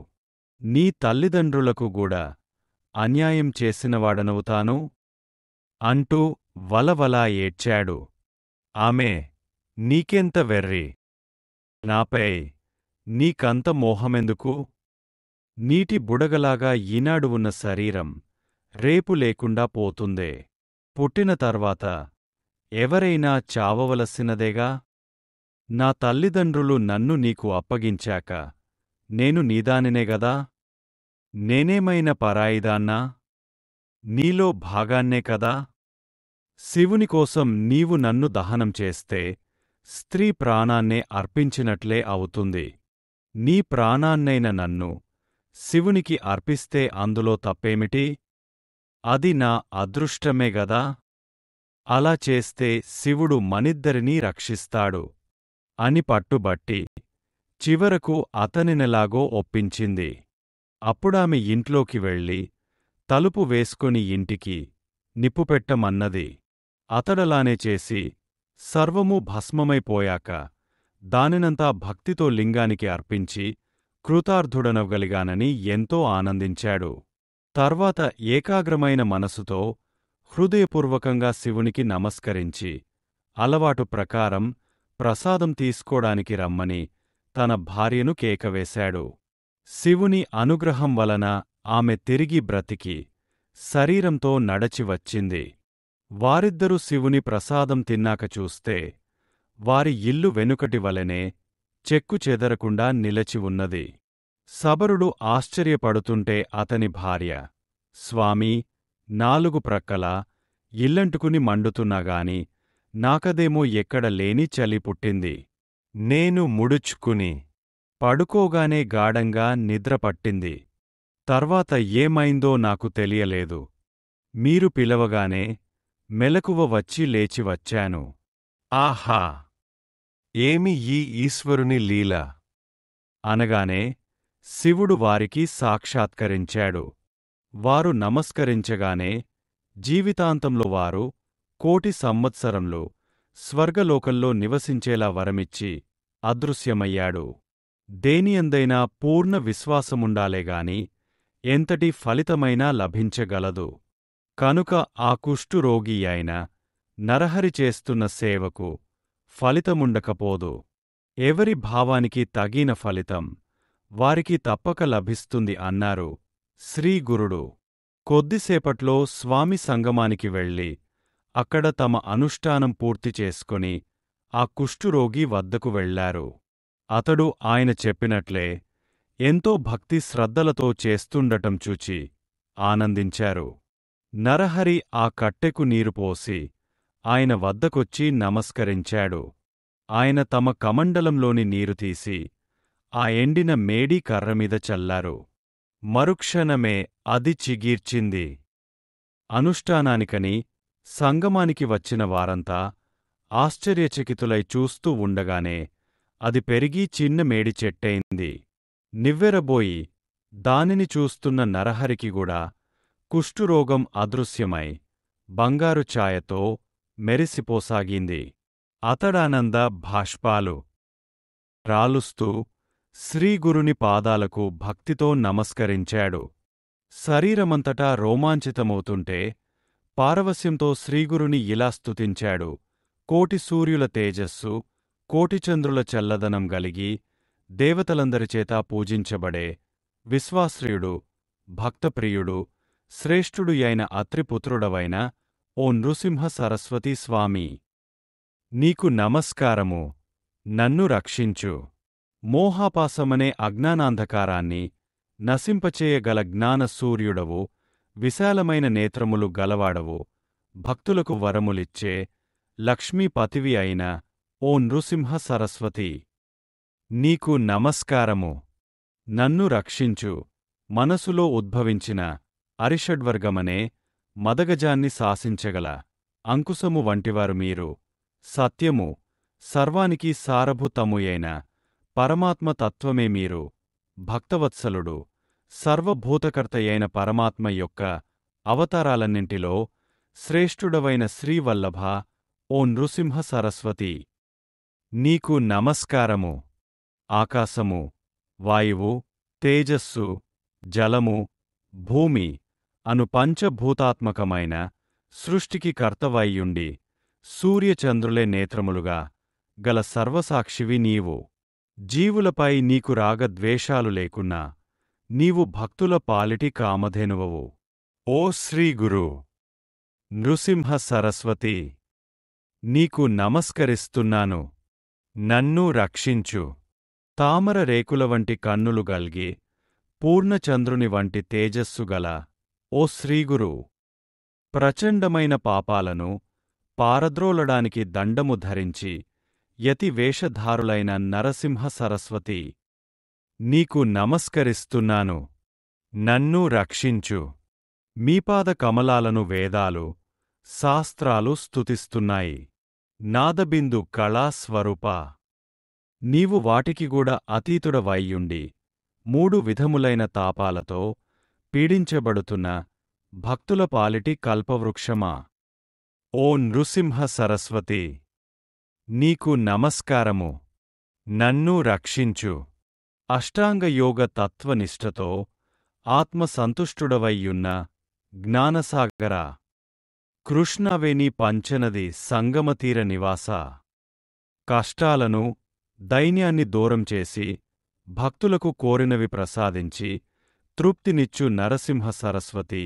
నీ తల్లిదండ్రులకు గూడా అన్యాయం చేసినవాడనవుతాను అంటూ వలవలా ఏడ్చాడు. ఆమె, నీకెంత వెర్రి! నాపై నీకంత మోహమెందుకు? నీటి బుడగలాగా ఈనాడు ఉన్న శరీరం రేపు లేకుండా పోతుందే. పుట్టిన తర్వాత ఎవరైనా చావవలసినదేగా. నా తల్లిదండ్రులు నన్ను నీకు అప్పగించాక నేను నీదానినే గదా. నేనేమైనా పరాయిదాన్నా? నీలో భాగాన్నే కదా. శివునికోసం నీవు నన్ను దహనం చేస్తే స్త్రీ ప్రాణాన్నే అర్పించినట్లే అవుతుంది. నీ ప్రాణాన్నైన నన్ను శివునికి అర్పిస్తే అందులో తప్పేమిటి? అది నా అదృష్టమే గదా. అలా చేస్తే శివుడు మనిద్దరినీ రక్షిస్తాడు అని పట్టుబట్టి చివరకు అతనినెలాగో ఒప్పించింది. అప్పుడామె ఇంట్లోకి వెళ్ళి తలుపు వేసుకొని ఇంటికి నిప్పుపెట్టమన్నది. అతడలానే చేసి సర్వమూ భస్మమైపోయాక దానినంతా భక్తితో లింగానికి అర్పించి కృతార్థుడనవగలిగానని ఎంతో ఆనందించాడు. తర్వాత ఏకాగ్రమైన మనసుతో హృదయపూర్వకంగా శివునికి నమస్కరించి అలవాటు ప్రకారం ప్రసాదం తీసుకోడానికి రమ్మని తన భార్యను కేకవేశాడు. శివుని అనుగ్రహం వలన ఆమె తిరిగి బ్రతికి శరీరంతో నడచి వచ్చింది. వారిద్దరూ శివుని ప్రసాదం తిన్నాక చూస్తే వారి ఇల్లు వెనుకటి వలెనే చెక్కుచెదరకుండా నిలచి ఉన్నది. సబరుడు ఆశ్చర్యపడుతుంటే అతని భార్య, స్వామీ, 4 ప్రక్కలా ఇల్లంటుకుని మండుతున్నగాని నాకదేమో ఎక్కడ లేని చలి పుట్టింది. నేను ముడుచుకుని పడుకోగానే గాఢంగా నిద్రపట్టింది. తర్వాత ఏమైందో నాకు తెలియలేదు. మీరు పిలవగానే మెలకువ వచ్చి లేచి వచ్చాను. ఆహా! ఏమి ఈ ఈశ్వరుని లీల! అనగానే శివుడు వారికి సాక్షాత్కరించాడు. వారు నమస్కరించగానే జీవితాంతంలో వారు 1,000,000 సంవత్సరంలో స్వర్గలోకంలో నివసించేలా వరమిచ్చి అదృశ్యమయ్యాడు. దేనియందైనా పూర్ణ విశ్వాసముండాలేగాని ఎంతటి ఫలితమైనా లభించగలదు. కనుక ఆ కుష్ఠురోగి అయిన నరహరి చేస్తున్న సేవకు ఫలితముండకపోదు. ఎవరి భావానికి తగిన ఫలితం వారికి తప్పక లభిస్తుంది అన్నారు శ్రీగురుడు. కొద్దిసేపట్లో స్వామి సంగమానికి వెళ్ళి అక్కడ తమ అనుష్ఠానం పూర్తి చేసుకొని ఆ కుష్ఠురోగి వద్దకు వెళ్లారు. అతడు ఆయన చెప్పినట్లే ఎంతో భక్తి శ్రద్ధలతో చేస్తుండటం చూచి ఆనందించారు. నరహరి ఆ కట్టెకు నీరు పోసి ఆయన వద్దకొచ్చి నమస్కరించాడు. ఆయన తమ కమండలంలోని నీరు తీసి ఆ ఎండిన మేడీ కర్రమీద చల్లారు. మరుక్షణమే అది చిగీర్చింది. అనుష్ఠానానికని సంగమానికి వచ్చిన వారంతా ఆశ్చర్యచకితులై చూస్తూ ఉండగానే అది పెరిగి చిన్న మేడి చెట్టయింది. నివ్వెరబోయి దానిని చూస్తున్న నరహరికిగూడా కుష్ఠురోగం అదృశ్యమై బంగారు ఛాయతో మెరిసిపోసాగింది. అతడానంద భాష్పాలు రాలుస్తూ శ్రీగురుని పాదాలకు భక్తితో నమస్కరించాడు. శరీరమంతటా రోమాంచితమవుతుంటే పారవస్యంతో శ్రీగురుని ఇలా స్తుతించాడు. కోటి సూర్యుల తేజస్సు, కోటిచంద్రుల చల్లదనం గలిగి దేవతలందరిచేతా పూజించబడే విశ్వాశ్రయుడు, భక్తప్రియుడు, శ్రేష్ఠుడు అయిన అత్రిపుత్రుడవైన ఓ నృసింహ సరస్వతీ స్వామీ! నీకు నమస్కారము. నన్ను రక్షించు. మోహాపాసమనే అజ్ఞానాంధకారాన్ని నశింపచేయగల జ్ఞాన సూర్యుడవు, విశాలమైన నేత్రములు గలవాడవు, భక్తులకు వరములిచ్చే లక్ష్మీపతివి అయిన ఓ నృసింహ సరస్వతీ! నీకు నమస్కారము. నన్ను రక్షించు. మనసులో ఉద్భవించిన అరిషడ్వర్గమనే మదగజాన్ని శాసించగల అంకుశము వంటివారు మీరు. సత్యము, సర్వానికి సారభూతముయైన పరమాత్మతత్వమే మీరు. భక్తవత్సలుడు, సర్వభూతకర్తయైన పరమాత్మ యొక్క అవతారాలన్నింటిలో శ్రేష్ఠుడవైన శ్రీవల్లభ ఓ నృసింహ సరస్వతీ! నీకు నమస్కారము. ఆకాశము, వాయువు, తేజస్సు, జలము, భూమి అను పంచభూతాత్మకమైన సృష్టికి కర్తవైయుండి సూర్యచంద్రులే నేత్రములుగా గల సర్వసాక్షివి నీవు. జీవులపై నీకు రాగద్వేషాలు లేకున్నా నీవు భక్తుల పాలిటి కామధేనువవు. ఓ శ్రీగురు నృసింహ సరస్వతీ! నీకు నమస్కరిస్తున్నాను. నన్ను రక్షించు. తామర రేకుల వంటి కన్నులు గల్గి పూర్ణచంద్రుని వంటి తేజస్సుగల ఓ శ్రీగురు! ప్రచండమైన పాపాలను పారద్రోలడానికి దండము ధరించి యతి వేషధారులైన నరసింహ సరస్వతీ! నీకు నమస్కరిస్తున్నాను. నన్ను రక్షించు. మీపాద కమలాలను వేదాలు, శాస్త్రాలు స్తుతిస్తున్నాయి. నాదబిందు కళాస్వరూప! నీవు వాటికిగూడా అతీతుడవైయుండి మూడు విధములైన తాపాలతో పీడించబడుతున్న భక్తుల పాలిటి కల్పవృక్షమా! ఓ నృసింహ సరస్వతీ! నీకు నమస్కారము. నన్ను రక్షించు. అష్టాంగయోగ తత్వనిష్టతో ఆత్మసంతుష్టుడవైయున్న జ్ఞానసాగరా! కృష్ణవేణి పంచనది సంగమతీర నివాసా! కష్టాలను, దైన్యాన్ని దూరం చేసి భక్తులకు కోరినవి ప్రసాదించి తృప్తినిచ్చు నరసింహ సరస్వతీ!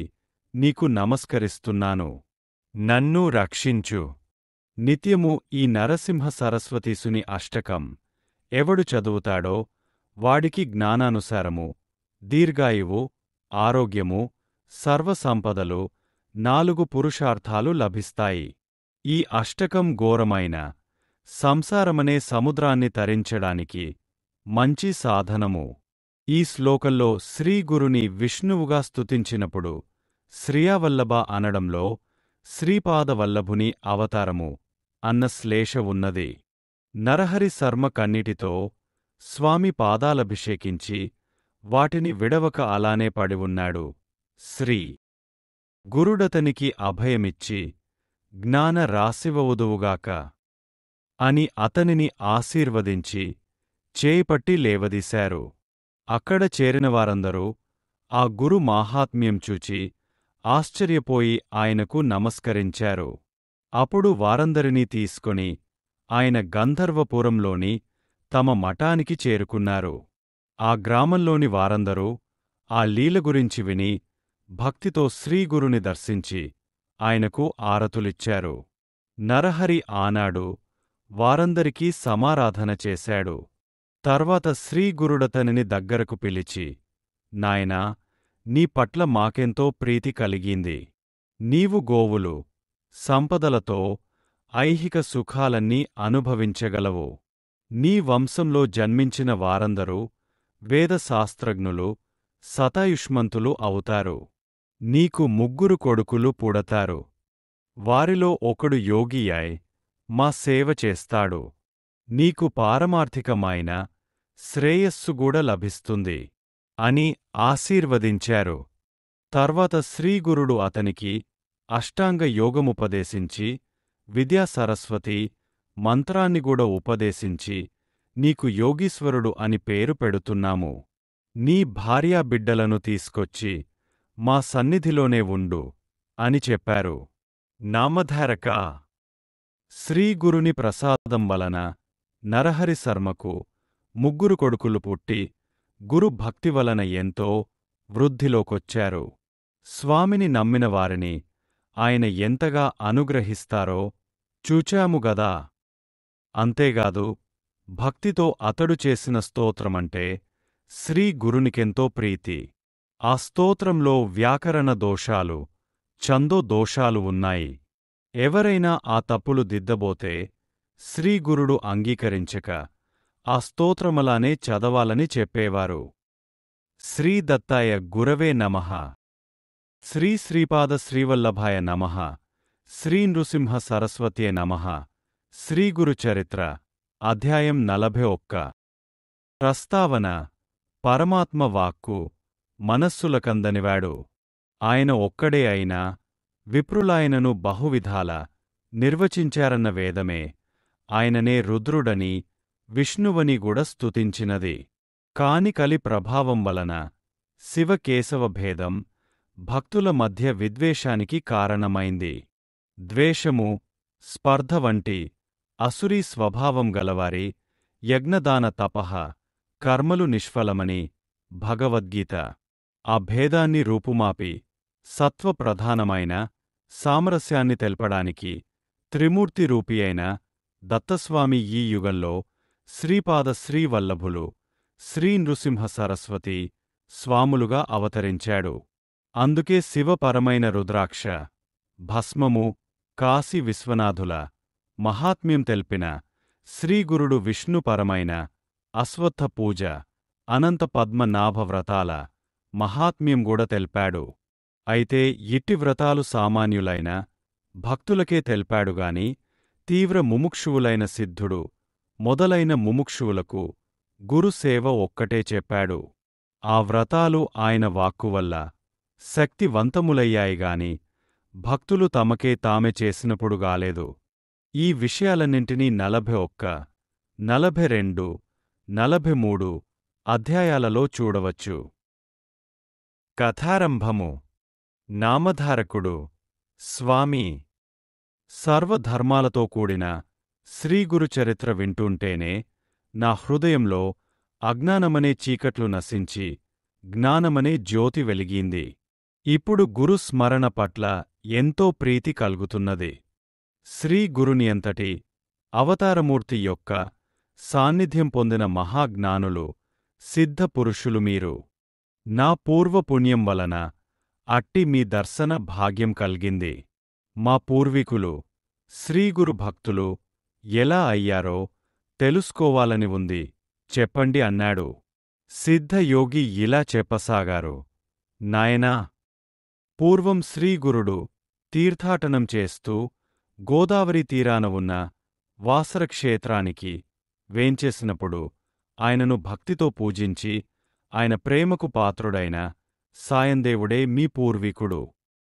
నీకు నమస్కరిస్తున్నాను. నన్ను రక్షించు. నిత్యము ఈ నరసింహ సరస్వతీసుని అష్టకం ఎవడు చదువుతాడో వాడికి జ్ఞానానుసారము దీర్ఘాయువు, ఆరోగ్యము, సర్వసంపదలు, 4 పురుషార్థాలు లభిస్తాయి. ఈ అష్టకం ఘోరమైన సంసారమనే సముద్రాన్ని తరించడానికి మంచి సాధనము. ఈ శ్లోకంలో శ్రీగురుని విష్ణువుగా స్తుతించినప్పుడు శ్రియావల్లభ అనడంలో శ్రీపాదవల్లభుని అవతారము అన్న శ్లేష ఉన్నది. నరహరి శర్మ కన్నిటితో స్వామి పాదాలభిషేకించి వాటిని విడవక అలానే పడివున్నాడు. శ్రీ గురుడతనికి అభయమిచ్చి జ్ఞాన రాశివవుదువుగాక అని అతనిని ఆశీర్వదించి చేయిపట్టి లేవదీశారు. అక్కడ చేరినవారందరూ ఆ గురు మాహాత్మ్యం చూచి ఆశ్చర్యపోయి ఆయనకు నమస్కరించారు. అప్పుడు వారందరినీ తీసుకొని ఆయన గంధర్వపురంలోని తమ మఠానికి చేరుకున్నారు. ఆ గ్రామంలోని వారందరూ ఆ లీల గురించి విని భక్తితో శ్రీగురుని దర్శించి ఆయనకు ఆరతులిచ్చారు. నరహరి ఆనాడు వారందరికీ సమారాధన చేశాడు. తర్వాత శ్రీగురుడతనిని దగ్గరకు పిలిచి, నాయనా, నీ పట్ల మాకెంతో ప్రీతి కలిగింది. నీవు గోవులు, సంపదలతో ఐహిక సుఖాలన్నీ అనుభవించగలవు. నీ వంశంలో జన్మించిన వారందరూ వేదశాస్త్రజ్ఞులు, శతాయుష్మంతులు అవుతారు. నీకు 3 కొడుకులు పుడతారు. వారిలో ఒకడు యోగియై మా సేవ చేస్తాడు. నీకు పారమార్థికమైన శ్రేయస్సుగూడ లభిస్తుంది అని ఆశీర్వదించారు. తర్వాత శ్రీగురుడు అతనికి అష్టాంగ యోగముపదేశించి, విద్యాసరస్వతి మంత్రాన్నిగూడ ఉపదేశించి, నీకు యోగీశ్వరుడు అని పేరు పెడుతున్నాము. నీ భార్యాబిడ్డలను తీసుకొచ్చి మా సన్నిధిలోనే ఉండు అని చెప్పారు. నామధారక శ్రీగురుని ప్రసాదం వలన నరహరి శర్మకు 3 కొడుకులు పుట్టి, గురు భక్తి వలన ఎంతో వృద్ధిలోకొచ్చారు. స్వామిని నమ్మిన వారిని ఆయన ఎంతగా అనుగ్రహిస్తారో చూచాముగదా. అంతేగాదు, భక్తితో అతడు చేసిన స్తోత్రమంటే శ్రీగురునికెంతో ప్రీతి. ఆ స్తోత్రంలో వ్యాకరణ దోషాలు, ఛందో దోషాలు ఉన్నాయి. ఎవరైనా ఆ తప్పులు దిద్దబోతే శ్రీగురుడు అంగీకరించక ఆ స్తోత్రమలానే చదవాలని చెప్పేవారు. శ్రీదత్తాయ గురవే నమః. శ్రీ శ్రీపాద శ్రీవల్లభాయ నమః. శ్రీ నృసింహ సరస్వత్యే నమః. శ్రీగురు చరిత్ర అధ్యాయం 41. ప్రస్తావన: పరమాత్మ వాక్కు మనస్సులకందనివాడు. ఆయన ఒక్కడే అయినా విప్రులాయనను బహువిధాల నిర్వచించారన్న వేదమే ఆయననే రుద్రుడని, విష్ణువని గూడ స్తుతించినది. కాని కలి ప్రభావం వలన శివకేశవ భేదం భక్తుల మధ్య విద్వేషానికి కారణమైంది. ద్వేషము, స్పర్ధ వంటి అసురీ స్వభావం గలవారి యజ్ఞదాన తపః కర్మలు నిష్ఫలమని భగవద్గీత. ఆ భేదాన్ని రూపుమాపి సత్వప్రధానమైన సామరస్యాన్ని తెల్పడానికి త్రిమూర్తి రూపి అయిన దత్తస్వామి ఈ యుగంలో శ్రీపాద శ్రీవల్లభులు, శ్రీ నృసింహ సరస్వతి స్వాములుగా అవతరించాడు. అందుకే శివపరమైన రుద్రాక్ష, భస్మము, కాశీ విశ్వనాథుల మహాత్మ్యం తెల్పిన శ్రీగురుడు విష్ణుపరమైన అశ్వత్థ పూజ, అనంత పద్మనాభ వ్రతాల మహాత్మ్యం గూడ తెల్పాడు. అయితే ఇట్టి వ్రతాలు సామాన్యులైన భక్తులకే తెల్పాడుగాని తీవ్ర ముముక్షువులైన సిద్ధుడు మొదలైన ముముక్షువులకు గురుసేవ ఒక్కటే చెప్పాడు. ఆ వ్రతాలు ఆయన వాక్కువల్ల శక్తివంతములయ్యాయిగాని భక్తులు తమకే తామే చేసినప్పుడు గాలేదు. ఈ విషయాలన్నింటినీ 41, 42, 43 అధ్యాయాలలో చూడవచ్చు. కథారంభము. నామధారకుడు: స్వామి. సర్వధర్మాలతో కూడిన శ్రీగురుచరిత్ర వింటుంటేనే నా హృదయంలో అజ్ఞానమనే చీకట్లు నశించి జ్ఞానమనే జ్యోతి వెలిగింది. ఇప్పుడు గురుస్మరణ పట్ల ఎంతో ప్రీతి కలుగుతున్నది. శ్రీగురునియంతటి అవతారమూర్తి యొక్క సాన్నిధ్యం పొందిన మహాజ్ఞానులు, సిద్ధపురుషులు మీరు. నా పూర్వపుణ్యం వలన అట్టి మీ దర్శన భాగ్యం కల్గింది. మా పూర్వీకులు శ్రీగురు భక్తులు ఎలా అయ్యారో తెలుసుకోవాలని ఉంది, చెప్పండి అన్నాడు. సిద్ధయోగి ఇలా చెప్పసాగారు: నాయనా, పూర్వం శ్రీగురుడు తీర్థాటనం చేస్తూ గోదావరి తీరాన ఉన్న వాసరక్షేత్రానికి వేంచేసినప్పుడు ఆయనను భక్తితో పూజించి ఆయన ప్రేమకు పాత్రుడైన సాయందేవుడే మీ పూర్వీకుడు.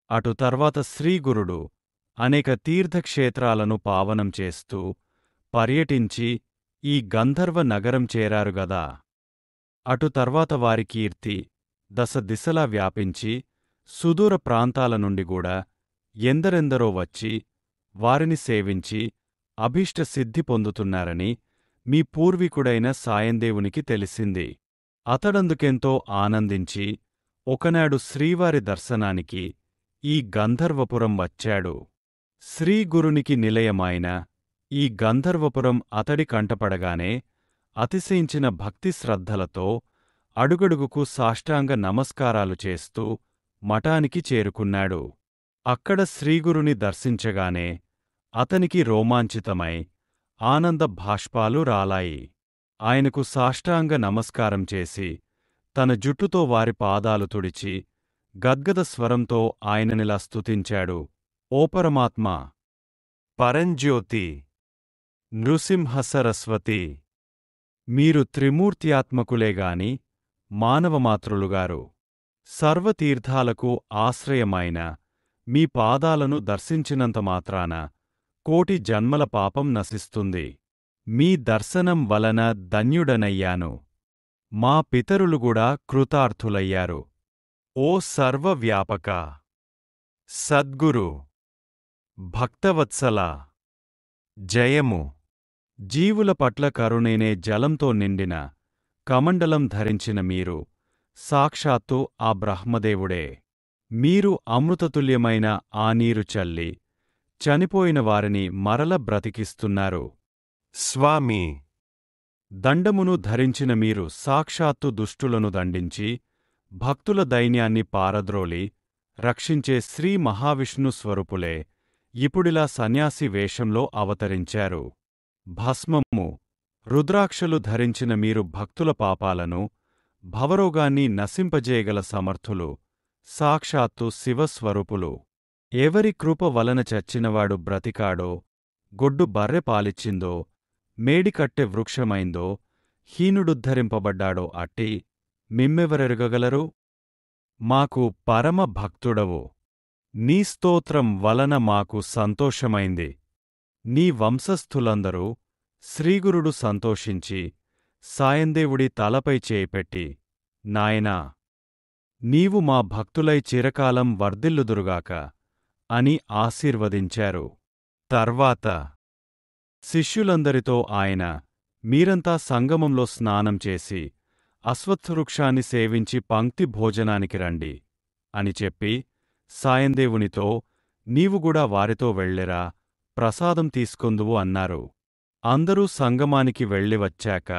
అటు తర్వాత శ్రీగురుడు అనేక తీర్థక్షేత్రాలను పావనం చేస్తూ పర్యటించి ఈ గంధర్వ నగరం చేరారుగదా. అటు తర్వాత వారి కీర్తి దశ దిశలా వ్యాపించి సుదూర ప్రాంతాల నుండి గూడా ఎందరెందరో వచ్చి వారిని సేవించి అభీష్ట సిద్ధి పొందుతున్నారని మీ పూర్వీకుడైన సాయందేవునికి తెలిసింది. అతడందుకెంతో ఆనందించి ఒకనాడు శ్రీవారి దర్శనానికి ఈ గంధర్వపురం వచ్చాడు. శ్రీగురునికి నిలయమైన ఈ గంధర్వపురం అతడి కంటపడగానే అతిశయించిన భక్తి శ్రద్ధలతో అడుగడుగుకు సాష్టాంగ నమస్కారాలు చేస్తూ మఠానికి చేరుకున్నాడు. అక్కడ శ్రీగురుని దర్శించగానే అతనికి రోమాంచితమై ఆనంద భాష్పాలు రాలాయి. ఆయనకు సాష్టాంగ నమస్కారం చేసి తన జుట్టుతో వారి పాదాలు తుడిచి గద్గద స్వరంతో ఆయననిలా స్తుతించాడు. ఓ పరమాత్మా, పరంజ్యోతి, నృసింహ సరస్వతి, మీరు త్రిమూర్త్యాత్మకులేగాని మానవమాతృలుగారు. సర్వతీర్థాలకు ఆశ్రయమైన మీ పాదాలను దర్శించినంత మాత్రాన కోటి జన్మల పాపం నశిస్తుంది. మీ దర్శనం వలన ధన్యుడనయ్యాను. మా పితరులుగూడా కృతార్థులయ్యారు. ఓ సర్వవ్యాపక సద్గురు, భక్తవత్సల, జయము. జీవుల పట్ల కరుణేనే జలంతో నిండిన కమండలం ధరించిన మీరు సాక్షాత్తు ఆ బ్రహ్మదేవుడే. మీరు అమృతతుల్యమైన ఆ నీరు చల్లి చనిపోయిన వారిని మరల బ్రతికిస్తున్నారు. స్వామీ, దండమును ధరించిన మీరు సాక్షాత్తు దుష్టులను దండించి భక్తుల దైన్యాన్ని పారద్రోలి రక్షించే శ్రీ మహావిష్ణు స్వరూపులే ఇప్పుడిలా సన్యాసి వేషంలో అవతరించారు. భస్మము, రుద్రాక్షలు ధరించిన మీరు భక్తుల పాపాలను, భవరోగాన్ని నశింపజేయగల సమర్థులు, సాక్షాత్తు శివస్వరూపులు. ఎవరి కృప వలన చచ్చినవాడు బ్రతికాడో, గొడ్డు బర్రె పాలిచ్చిందో, మేడికట్టె వృక్షమైందో, హీనుడుద్ధరింపబడ్డాడో అట్టి మిమ్మెవరెరుగగలరు? మాకు పరమ భక్తుడవు. నీ స్తోత్రం వలన మాకు సంతోషమైంది. నీ వంశస్థులందరూ శ్రీగురుడు సంతోషించి సాయందేవుడి తలపై చేయిపెట్టి, నాయనా, నీవు మా భక్తులై చిరకాలం వర్ధిల్లుదురుగాక అని ఆశీర్వదించారు. తర్వాత శిష్యులందరితో ఆయన, మీరంతా సంగమంలో స్నానం చేసి అశ్వత్థవృక్షాన్ని సేవించి పంక్తి భోజనానికి రండి అని చెప్పి సాయందేవునితో, నీవుగూడా వారితో వెళ్ళెరా, ప్రసాదం తీసుకొందువు అన్నారు. అందరూ సంగమానికి వెళ్ళివచ్చాక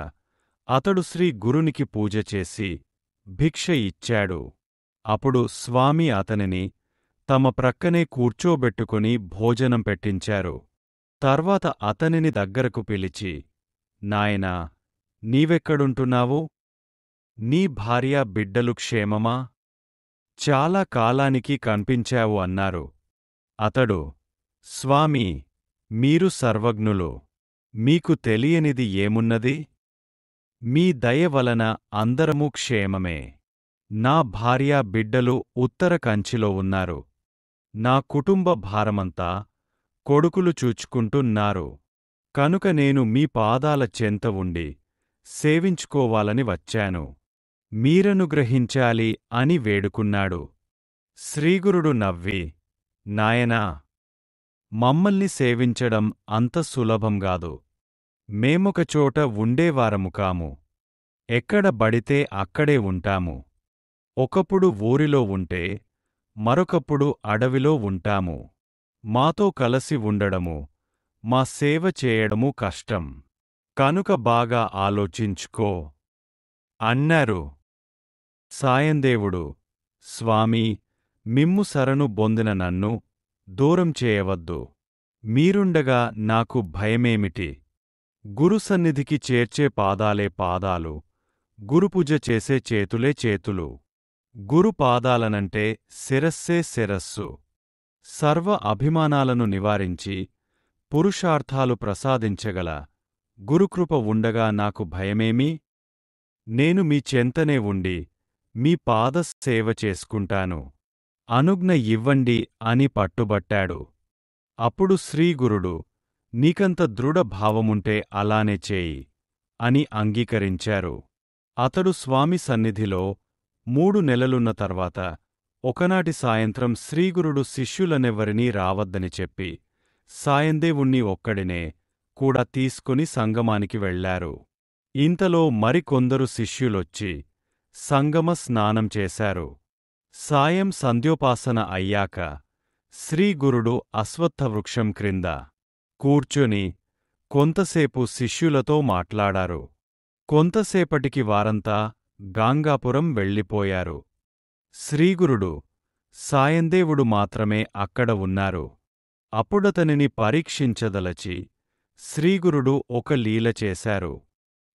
అతడు శ్రీ గురునికి పూజ చేసి భిక్ష ఇచ్చాడు. అప్పుడు స్వామి అతనిని తమ ప్రక్కనే కూర్చోబెట్టుకుని భోజనం పెట్టించారు. తర్వాత అతనిని దగ్గరకు పిలిచి, నాయనా, నీవెక్కడుంటున్నావు? నీ భార్య బిడ్డలు క్షేమమా? చాలా కాలానికి కన్పించావు అన్నారు. అతడు, స్వామీ, మీరు సర్వజ్ఞులు. మీకు తెలియనిది ఏమున్నది? మీ దయ వలన అందరమూ క్షేమమే. నా భార్య బిడ్డలు ఉత్తర కంచిలో ఉన్నారు. నా కుటుంబ భారమంతా కొడుకులు చూచుకుంటున్నారు. కనుక నేను మీ పాదాల చెంత ఉండి సేవించుకోవాలని వచ్చాను. మీరనుగ్రహించాలి అని వేడుకున్నాడు. శ్రీగురుడు నవ్వి, నాయనా, మమ్మల్ని సేవించడం అంత సులభంగాదు. మేమొకచోట ఉండేవారము కాము. ఎక్కడ బడితే అక్కడే ఉంటాము. ఒకప్పుడు ఊరిలో ఉంటే మరొకప్పుడు అడవిలో ఉంటాము. మాతో కలసి ఉండడము, మా సేవ చేయడము కష్టం. కనుక బాగా ఆలోచించుకో అన్నారు. సాయందేవుడు, స్వామీ, మిమ్ము శరణు బొందిన నన్ను దూరం చేయవద్దు. మీరుండగా నాకు భయమేమిటి? గురుసన్నిధికి చేర్చే పాదాలే పాదాలు, గురుపూజ చేసే చేతులే చేతులు. గురు పాదాలనంటే శిరస్సే శిరస్సు. సర్వ అభిమానాలను నివారించి పురుషార్థాలు ప్రసాదించగల గురుకృప ఉండగా నాకు భయమేమి? నేను మీ చెంతనే ఉండి మీ పాద సేవ చేసుకుంటాను. అనుజ్ఞ ఇవ్వండి అని పట్టుబట్టాడు. అప్పుడు శ్రీగురుడు, నీకంత దృఢ భావముంటే అలానే చేయి అని అంగీకరించారు. అతడు స్వామి సన్నిధిలో 3 నెలలున్న తర్వాత ఒకనాటి సాయంత్రం శ్రీగురుడు శిష్యులనెవ్వరినీ రావద్దని చెప్పి సాయందేవుణ్ణి ఒక్కడినే కూడా తీసుకుని సంగమానికి వెళ్లారు. ఇంతలో మరికొందరు శిష్యులొచ్చి సంగమ స్నానం చేశారు. సాయం సంధ్యోపాసన అయ్యాక శ్రీగురుడు అశ్వత్థవృక్షం క్రింద కూర్చొని కొంతసేపు శిష్యులతో మాట్లాడారు. కొంతసేపటికి వారంతా గాంగాపురం వెళ్ళిపోయారు. శ్రీగురుడు సాయందేవుడు మాత్రమే అక్కడ ఉన్నారు. అప్పుడతనిని పరీక్షించదలచి శ్రీగురుడు ఒక లీల చేశారు.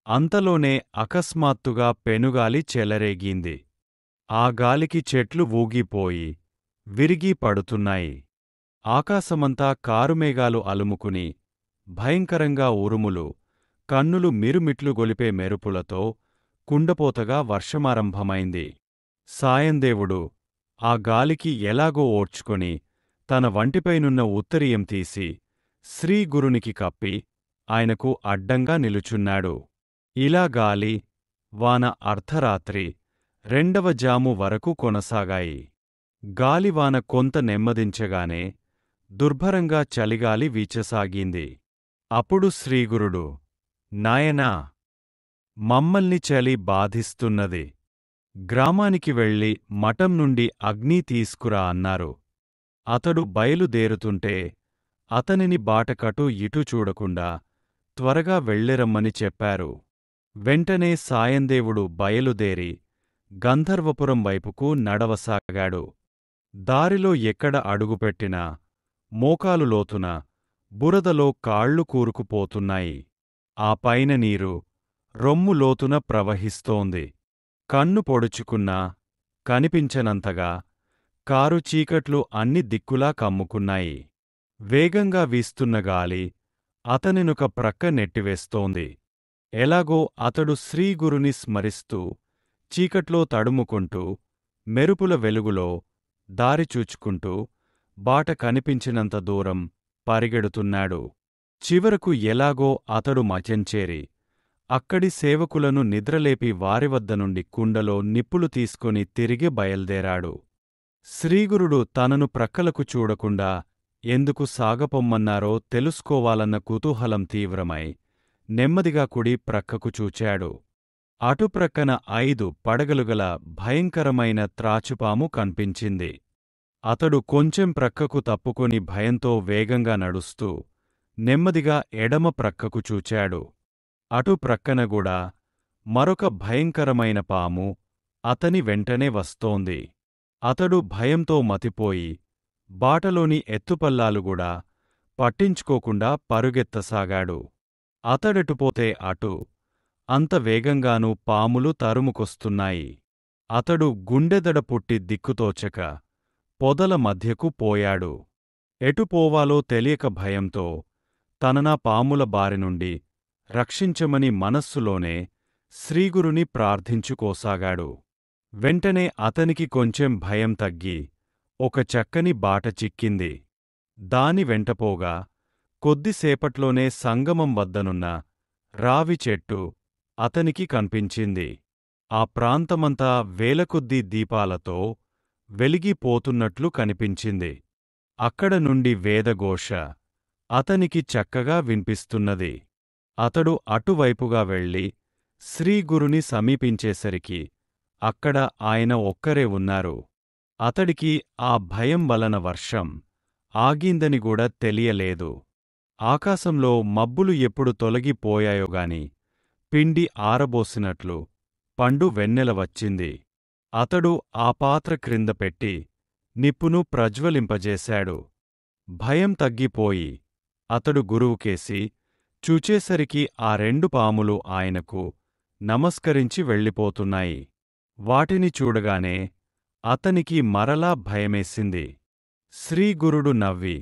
అంతలోనే అకస్మాత్తుగా పెనుగాలి చెలరేగింది. ఆ గాలికి చెట్లు ఊగిపోయి విరిగి పడుతున్నాయి. ఆకాశమంతా కారుమేఘాలు అలుముకుని భయంకరంగా ఉరుములు, కన్నులు మిరుమిట్లు గొలిపే మెరుపులతో కుండపోతగా వర్షమారంభమైంది. సాయందేవుడు ఆ గాలికి ఎలాగో ఓర్చుకొని తన వంటిపైనున్న ఉత్తరీయం తీసి శ్రీగురునికి కప్పి ఆయనకు అడ్డంగా నిలుచున్నాడు. ఇలా గాలి, వాన అర్ధరాత్రి 2వ జాము వరకు కొనసాగాయి. గాలివాన కొంత నెమ్మదించగానే దుర్భరంగా చలిగాలి వీచసాగింది. అప్పుడు శ్రీగురుడు, నాయనా, మమ్మల్ని చలి బాధిస్తున్నది. గ్రామానికి వెళ్ళి మఠం నుండి అగ్ని తీసుకురా అన్నారు. అతడు బయలుదేరుతుంటే అతనిని బాటకటు ఇటు చూడకుండా త్వరగా వెళ్ళిరమ్మని చెప్పారు. వెంటనే సాయందేవుడు బయలుదేరి గంధర్వపురం వైపుకు నడవసాగాడు. దారిలో ఎక్కడ అడుగుపెట్టినా మోకాలు లోతున బురదలో కాళ్ళు కూరుకుపోతున్నాయి. ఆ పైన నీరు రొమ్ము లోతున ప్రవహిస్తోంది. కన్ను పొడుచుకున్నా కనిపించనంతగా కారు చీకట్లు అన్ని దిక్కులా కమ్ముకున్నాయి. వేగంగా వీస్తున్న గాలి అతనినొక ప్రక్క నెట్టివేస్తోంది. ఎలాగో అతడు శ్రీగురుని స్మరిస్తూ చీకట్లో తడుముకుంటూ మెరుపుల వెలుగులో దారి చూచుకుంటూ బాట కనిపించినంత దూరం పరిగెడుతున్నాడు. చివరకు ఎలాగో అతడు మచెంచేరి అక్కడి సేవకులను నిద్రలేపి వారివద్ద నుండి కుండలో నిప్పులు తీసుకొని తిరిగి బయల్దేరాడు. శ్రీగురుడు తనను ప్రక్కలకు చూడకుండా ఎందుకు సాగపొమ్మన్నారో తెలుసుకోవాలన్న కుతూహలం తీవ్రమై నెమ్మదిగా కుడి ప్రక్కకు చూచాడు. అటుప్రక్కన 5 పడగలుగల భయంకరమైన త్రాచుపాము కన్పించింది. అతడు కొంచెం ప్రక్కకు తప్పుకొని భయంతో వేగంగా నడుస్తూ నెమ్మదిగా ఎడమ ప్రక్కకు చూచాడు. అటు ప్రక్కనగూడా మరొక భయంకరమైన పాము అతని వెంటనే వస్తోంది. అతడు భయంతో మతిపోయి బాటలోని ఎత్తుపల్లాలుగూడా పట్టించుకోకుండా పరుగెత్తసాగాడు. అతడెటుపోతే అటు అంత వేగంగానూ పాములు తరుముకొస్తున్నాయి. అతడు గుండెదడ పుట్టి దిక్కుతోచక పొదల మధ్యకు పోయాడు. ఎటుపోవాలో తెలియక భయంతో తననా పాముల బారినుండి రక్షించమని మనస్సులోనే శ్రీగురుని ప్రార్థించుకోసాగాడు. వెంటనే అతనికి కొంచెం భయం తగ్గి ఒక చక్కని బాట చిక్కింది. దాని వెంటపోగా కొద్దిసేపట్లోనే సంగమం వద్దనున్న రావి చెట్టు అతనికి కన్పించింది. ఆ ప్రాంతమంతా వేలకొద్దీ దీపాలతో వెలిగిపోతున్నట్లు కనిపించింది. అక్కడ నుండి వేదఘోష అతనికి చక్కగా విన్పిస్తున్నది. అతడు అటువైపుగా వెళ్ళి శ్రీగురుని సమీపించేసరికి అక్కడ ఆయన ఒక్కరే ఉన్నారు. అతడికి ఆ భయం వలన వర్షం ఆగిందనిగూడా తెలియలేదు. ఆకాశంలో మబ్బులు ఎప్పుడు తొలగిపోయాయోగాని పిండి ఆరబోసినట్లు పండు వెన్నెల వచ్చింది. అతడు ఆ పాత్ర క్రింద పెట్టి నిప్పును ప్రజ్వలింపజేశాడు. భయం తగ్గిపోయి అతడు గురువుకేసి చూచేసరికి ఆ 2 పాములు ఆయనకు నమస్కరించి వెళ్ళిపోతున్నాయి. వాటిని చూడగానే అతనికి మరలా భయమేసింది. శ్రీగురుడు నవ్వి,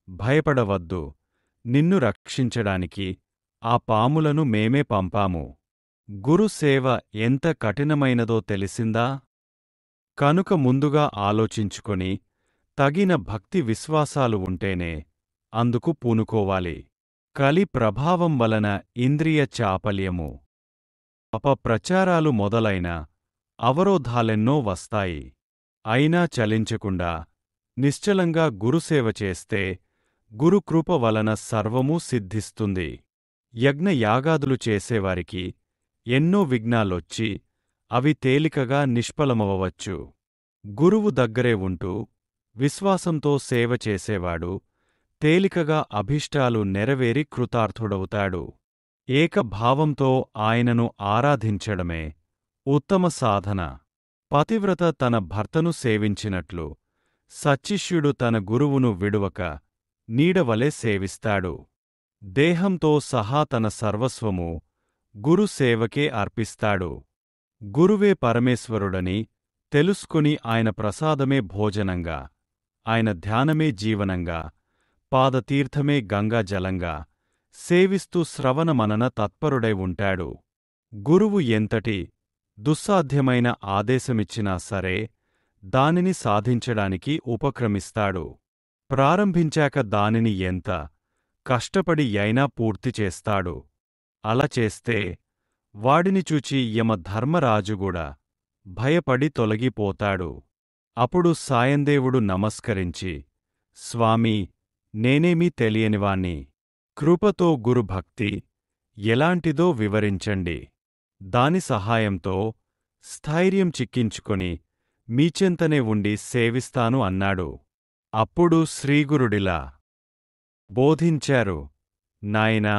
భయపడవద్దు, నిన్ను రక్షించడానికి ఆ పాములను మేమే పంపాము. గురుసేవ ఎంత కఠినమైనదో తెలిసిందా? కనుక ముందుగా ఆలోచించుకొని తగిన భక్తి విశ్వాసాలు ఉంటేనే అందుకు పూనుకోవాలి. కలి ప్రభావం వలన ఇంద్రియ చాపల్యము, అపప్రచారాలు మొదలైన అవరోధాలెన్నో వస్తాయి. అయినా చలించకుండా నిశ్చలంగా గురుసేవ చేస్తే గురుకృప వలన సర్వమూ సిద్ధిస్తుంది. యజ్ఞయాగాదులు చేసేవారికి ఎన్నో విఘ్నాలొచ్చి అవి తేలికగా నిష్ఫలమవవచ్చు. గురువు దగ్గరే ఉంటూ విశ్వాసంతో సేవ చేసేవాడు తేలికగా అభీష్టాలు నెరవేరి కృతార్థుడవుతాడు. ఏకభావంతో ఆయనను ఆరాధించడమే ఉత్తమ సాధన. పతివ్రత తన భర్తను సేవించినట్లు సచ్చిష్యుడు తన గురువును విడువక నీడవలె సేవిస్తాడు. దేహంతో సహా తన సర్వస్వము గురు సేవకే అర్పిస్తాడు. గురువే పరమేశ్వరుడని తెలుసుకుని ఆయన ప్రసాదమే భోజనంగా, ఆయన ధ్యానమే జీవనంగా, పాదతీర్థమే గంగాజలంగా సేవిస్తూ శ్రవణ మనన తత్పరుడై ఉంటాడు. గురువు ఎంతటి దుస్సాధ్యమైన ఆదేశమిచ్చినా సరే దానిని సాధించడానికి ఉపక్రమిస్తాడు. ప్రారంభించాక దానిని ఎంత కష్టపడి అయినా పూర్తి చేస్తాడు. అలా చేస్తే వాడిని చూచి యమధర్మరాజుగూడా భయపడి తొలగిపోతాడు. అప్పుడు సాయందేవుడు నమస్కరించి, స్వామీ, నేనేమీ తెలియనివాణ్ణి. కృపతో గురుభక్తి ఎలాంటిదో వివరించండి. దాని సహాయంతో స్థైర్యం చిక్కించుకొని మీచెంతనే ఉండి సేవిస్తాను అన్నాడు. అప్పుడు శ్రీగురుడిలా బోధించారు. నాయనా,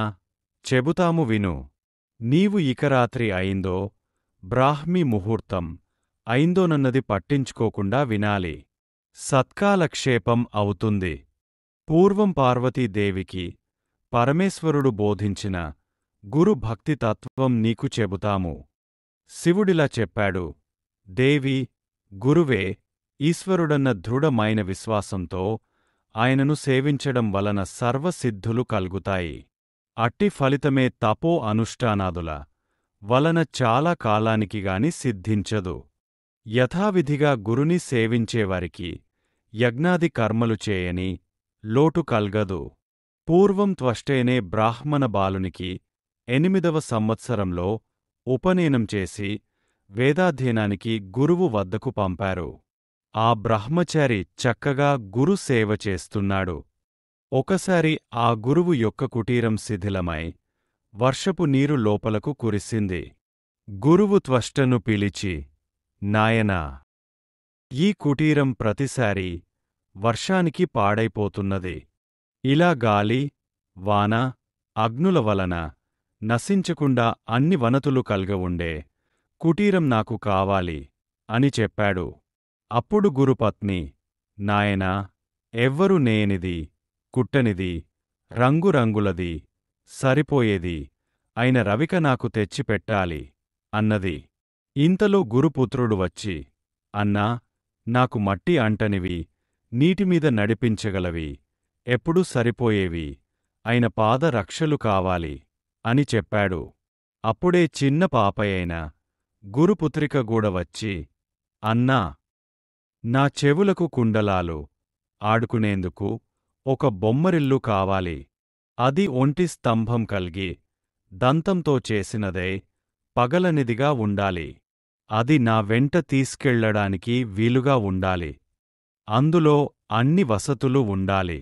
చెబుతాము విను. నీవు ఇక రాత్రి అయిందో బ్రాహ్మీ ముహూర్తం అయిందోనన్నది పట్టించుకోకుండా వినాలి. సత్కాలక్షేపం అవుతుంది. పూర్వం పార్వతీదేవికి పరమేశ్వరుడు బోధించిన గురు భక్తితత్వం నీకు చెబుతాము. శివుడిలా చెప్పాడు. దేవి, గురువే ఈశ్వరుడన్న దృఢమైన విశ్వాసంతో ఆయనను సేవించడం వలన సర్వసిద్ధులు కలుగుతాయి. అట్టి ఫలితమే తపో అనుష్ఠానాదుల వలన చాలా కాలానికిగాని సిద్ధించదు. యథావిధిగా గురుని సేవించేవారికి యజ్ఞాది కర్మలు చేయని లోటు కల్గదు. పూర్వం త్వష్టేనే బ్రాహ్మణ బాలునికి 8వ సంవత్సరంలో ఉపనయనం చేసి వేదాధ్యయనానికి గురువు వద్దకు పంపారు. ఆ బ్రహ్మచారి చక్కగా గురు సేవ చేస్తున్నాడు. ఒకసారి ఆ గురువు యొక్క కుటీరం శిథిలమై వర్షపు నీరు లోపలకు కురిసింది. గురువు త్వష్టను పిలిచి, నాయనా, ఈ కుటీరం ప్రతిసారీ వర్షానికి పాడైపోతున్నది. ఇలా గాలి, వాన, అగ్నుల వలన నశించకుండా అన్ని వనతులు కల్గవుండే కుటీరం నాకు కావాలి అని చెప్పాడు. అప్పుడు గురుపత్ని, నాయనా, ఎవ్వరు నేనిది, కుట్టనిది, రంగురంగులది, సరిపోయేది అయిన రవిక నాకు తెచ్చిపెట్టాలి అన్నది. ఇంతలో గురుపుత్రుడు వచ్చి, అన్నా, నాకు మట్టి అంటనివి, నీటిమీద నడిపించగలవి, ఎప్పుడూ సరిపోయేవి అయిన పాదరక్షలు కావాలి అని చెప్పాడు. అప్పుడే చిన్న పాపయైన గురుపుత్రిక గూడ వచ్చి, అన్నా, నా చెవులకు కుండలాలు ఆడుకునేందుకు ఒక బొమ్మరిల్లు కావాలి. అది ఒంటి స్తంభం కల్గి దంతంతో చేసినదై పగలనిదిగా ఉండాలి. అది నా వెంట తీసుకెళ్లడానికి వీలుగా ఉండాలి. అందులో అన్ని వసతులు ఉండాలి.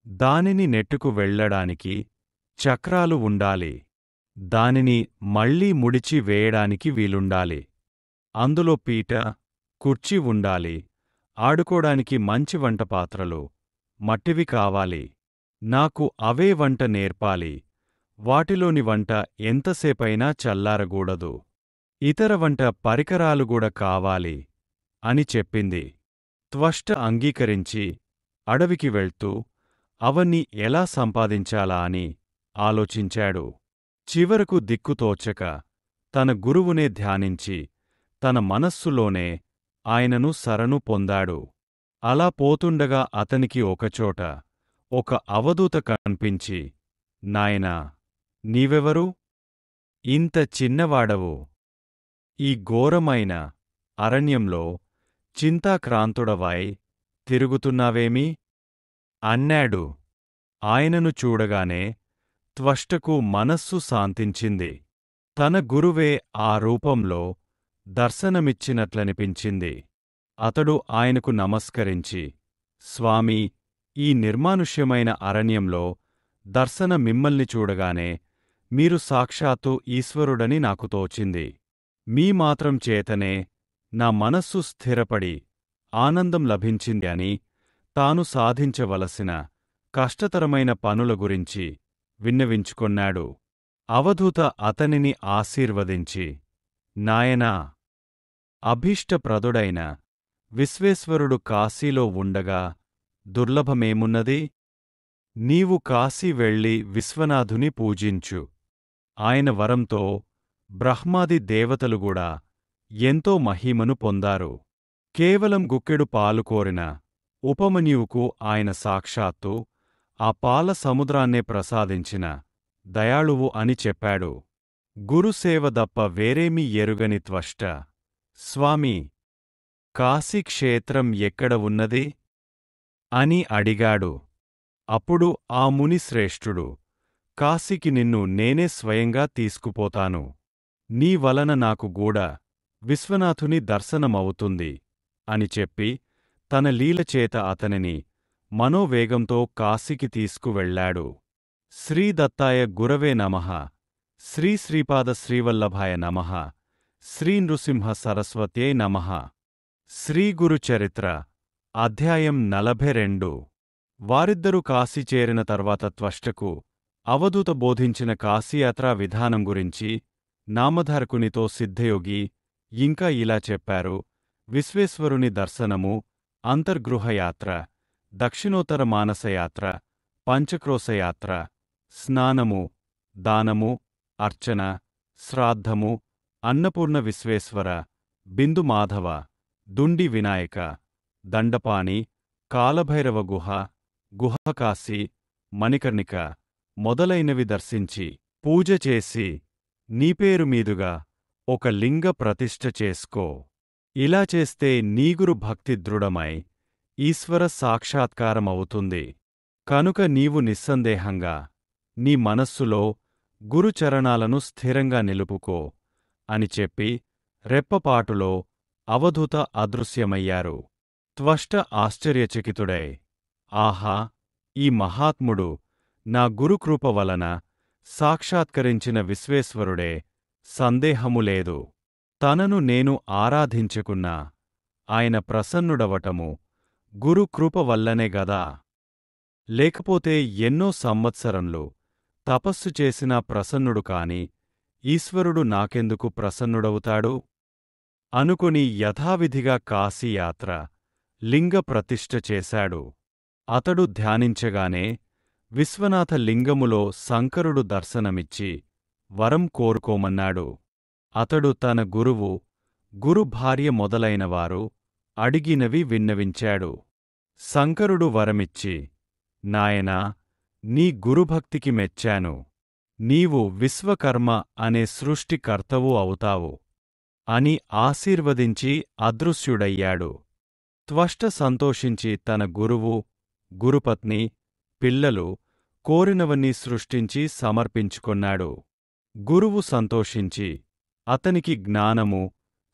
దానిని నెట్టుకు వెళ్లడానికి చక్రాలు ఉండాలి. దానిని మళ్లీ ముడిచి వేయడానికి వీలుండాలి. అందులో పీట, కుర్చీ ఉండాలి. ఆడుకోడానికి మంచి వంటపాత్రలు మట్టివి కావాలి. నాకు అవే వంట నేర్పాలి. వాటిలోని వంట ఎంతసేపైనా చల్లారగూడదు. ఇతర వంట పరికరాలుగూడ కావాలి అని చెప్పింది. త్వష్ట అంగీకరించి అడవికి వెళ్తూ అవన్నీ ఎలా సంపాదించాలా అని ఆలోచించాడు. చివరకు దిక్కుతోచక తన గురువునే ధ్యానించి తన మనస్సులోనే ఆయనను శరణు పొందాడు. అలా పోతుండగా అతనికి ఒకచోట ఒక అవధూత కన్పించి, నాయనా, నీవెవరు? ఇంత చిన్నవాడవు. ఈ ఘోరమైన అరణ్యంలో చింతాక్రాంతుడవై తిరుగుతున్నావేమి? అన్నాడు. ఆయనను చూడగానే త్వష్టకు మనస్సు శాంతించింది. తన గురువే ఆ రూపంలో దర్శనమిచ్చినట్లనిపించింది. అతడు ఆయనకు నమస్కరించి, స్వామీ, ఈ నిర్మానుష్యమైన అరణ్యంలో దర్శన మిమ్మల్ని చూడగానే మీరు సాక్షాత్తు ఈశ్వరుడని నాకు తోచింది. మీ మాత్రం చేతనే నా మనస్సు స్థిరపడి ఆనందం లభించింది అని తాను సాధించవలసిన కష్టతరమైన పనుల గురించి విన్నవించుకొన్నాడు. అవధూత అతనిని ఆశీర్వదించి, నాయనా, అభీష్టప్రదుడైన విశ్వేశ్వరుడు కాశీలో ఉండగా దుర్లభమేమున్నది? నీవు కాశీ వెళ్ళి విశ్వనాథుని పూజించు. ఆయన వరంతో బ్రహ్మాది దేవతలుగూడా ఎంతో మహిమను పొందారు. కేవలం గుక్కెడు పాలు కోరిన ఉపమన్యువుకు ఆయన సాక్షాత్తు ఆ పాల సముద్రాన్నే ప్రసాదించిన దయాళువు అని చెప్పాడు. గురుసేవ దప్ప వేరేమీ ఎరుగని త్వష్ట, స్వామీ, కాశీక్షేత్రం ఎక్కడ ఉన్నది? అని అడిగాడు. అప్పుడు ఆ మునిశ్రేష్ఠుడు, కాశీకి నిన్ను నేనే స్వయంగా తీసుకుపోతాను. నీ వలన నాకు గూడా విశ్వనాథుని దర్శనమవుతుంది అని చెప్పి తన లీలచేత అతనిని మనోవేగంతో కాశీకి తీసుకువెళ్ళాడు. శ్రీదత్తాయ గురవే నమః. శ్రీ శ్రీపాద శ్రీవల్లభాయ నమః. శ్రీ నృసింహ సరస్వత్యై నమః. శ్రీగురుచరిత్ర అధ్యాయం 42. వారిద్దరూ కాశీ చేరిన తర్వాత త్వష్టకు అవధూత బోధించిన కాశీయాత్రా విధానం గురించి నామధారకునితో సిద్ధయోగి ఇంకా ఇలా చెప్పారు. విశ్వేశ్వరుని దర్శనము, అంతర్గృహయాత్ర, దక్షిణోత్తర మానసయాత్ర, పంచక్రోశయాత్ర, స్నానము, దానము, అర్చన, శ్రాద్ధము, అన్నపూర్ణ విశ్వేశ్వర, బిందు మాధవ, దుండి వినాయక, దండపాణి, కాలభైరవ గుహ, గుహకాశి, మణికర్ణిక మొదలైనవి దర్శించి పూజ చేసి నీపేరు మీదుగా ఒక లింగ ప్రతిష్ఠ చేసుకో. ఇలా చేస్తే నీగురు భక్తి దృఢమై ఈశ్వర సాక్షాత్కారమవుతుంది. కనుక నీవు నిస్సందేహంగా నీ మనస్సులో గురుచరణాలను స్థిరంగా నిలుపుకో అని చెప్పి రెప్పపాటులో అవధూత అదృశ్యమయ్యారు. త్వష్ట ఆశ్చర్యచకితుడై, ఆహా, ఈ మహాత్ముడు నా గురుకృప వలన సాక్షాత్కరించిన విశ్వేశ్వరుడే, సందేహము లేదు. తనను నేను ఆరాధించుకున్నా ఆయన ప్రసన్నుడవటము గురుకృప వల్లనే గదా. లేకపోతే ఎన్నో సంవత్సరంలు తపస్సు చేసినా ప్రసన్నుడు కాని ఈశ్వరుడు నాకెందుకు ప్రసన్నుడవుతాడు? అనుకుని యథావిధిగా కాశీయాత్ర, లింగ ప్రతిష్ఠ చేశాడు. అతడు ధ్యానించగానే విశ్వనాథ లింగములో శంకరుడు దర్శనమిచ్చి వరం కోరుకోమన్నాడు. అతడు తన గురువు, గురుభార్య మొదలైనవారు అడిగినవి విన్నవించాడు. శంకరుడు వరమిచ్చి, నాయనా, నీ గురుభక్తికి మెచ్చాను. నీవు విశ్వకర్మ అనే సృష్టికర్తవు అవుతావు అని ఆశీర్వదించి అదృశ్యుడయ్యాడు. త్వష్ట సంతోషించి తన గురువు, గురుపత్ని, పిల్లలు కోరినవన్నీ సృష్టించి సమర్పించుకొన్నాడు. గురువు సంతోషించి అతనికి జ్ఞానము,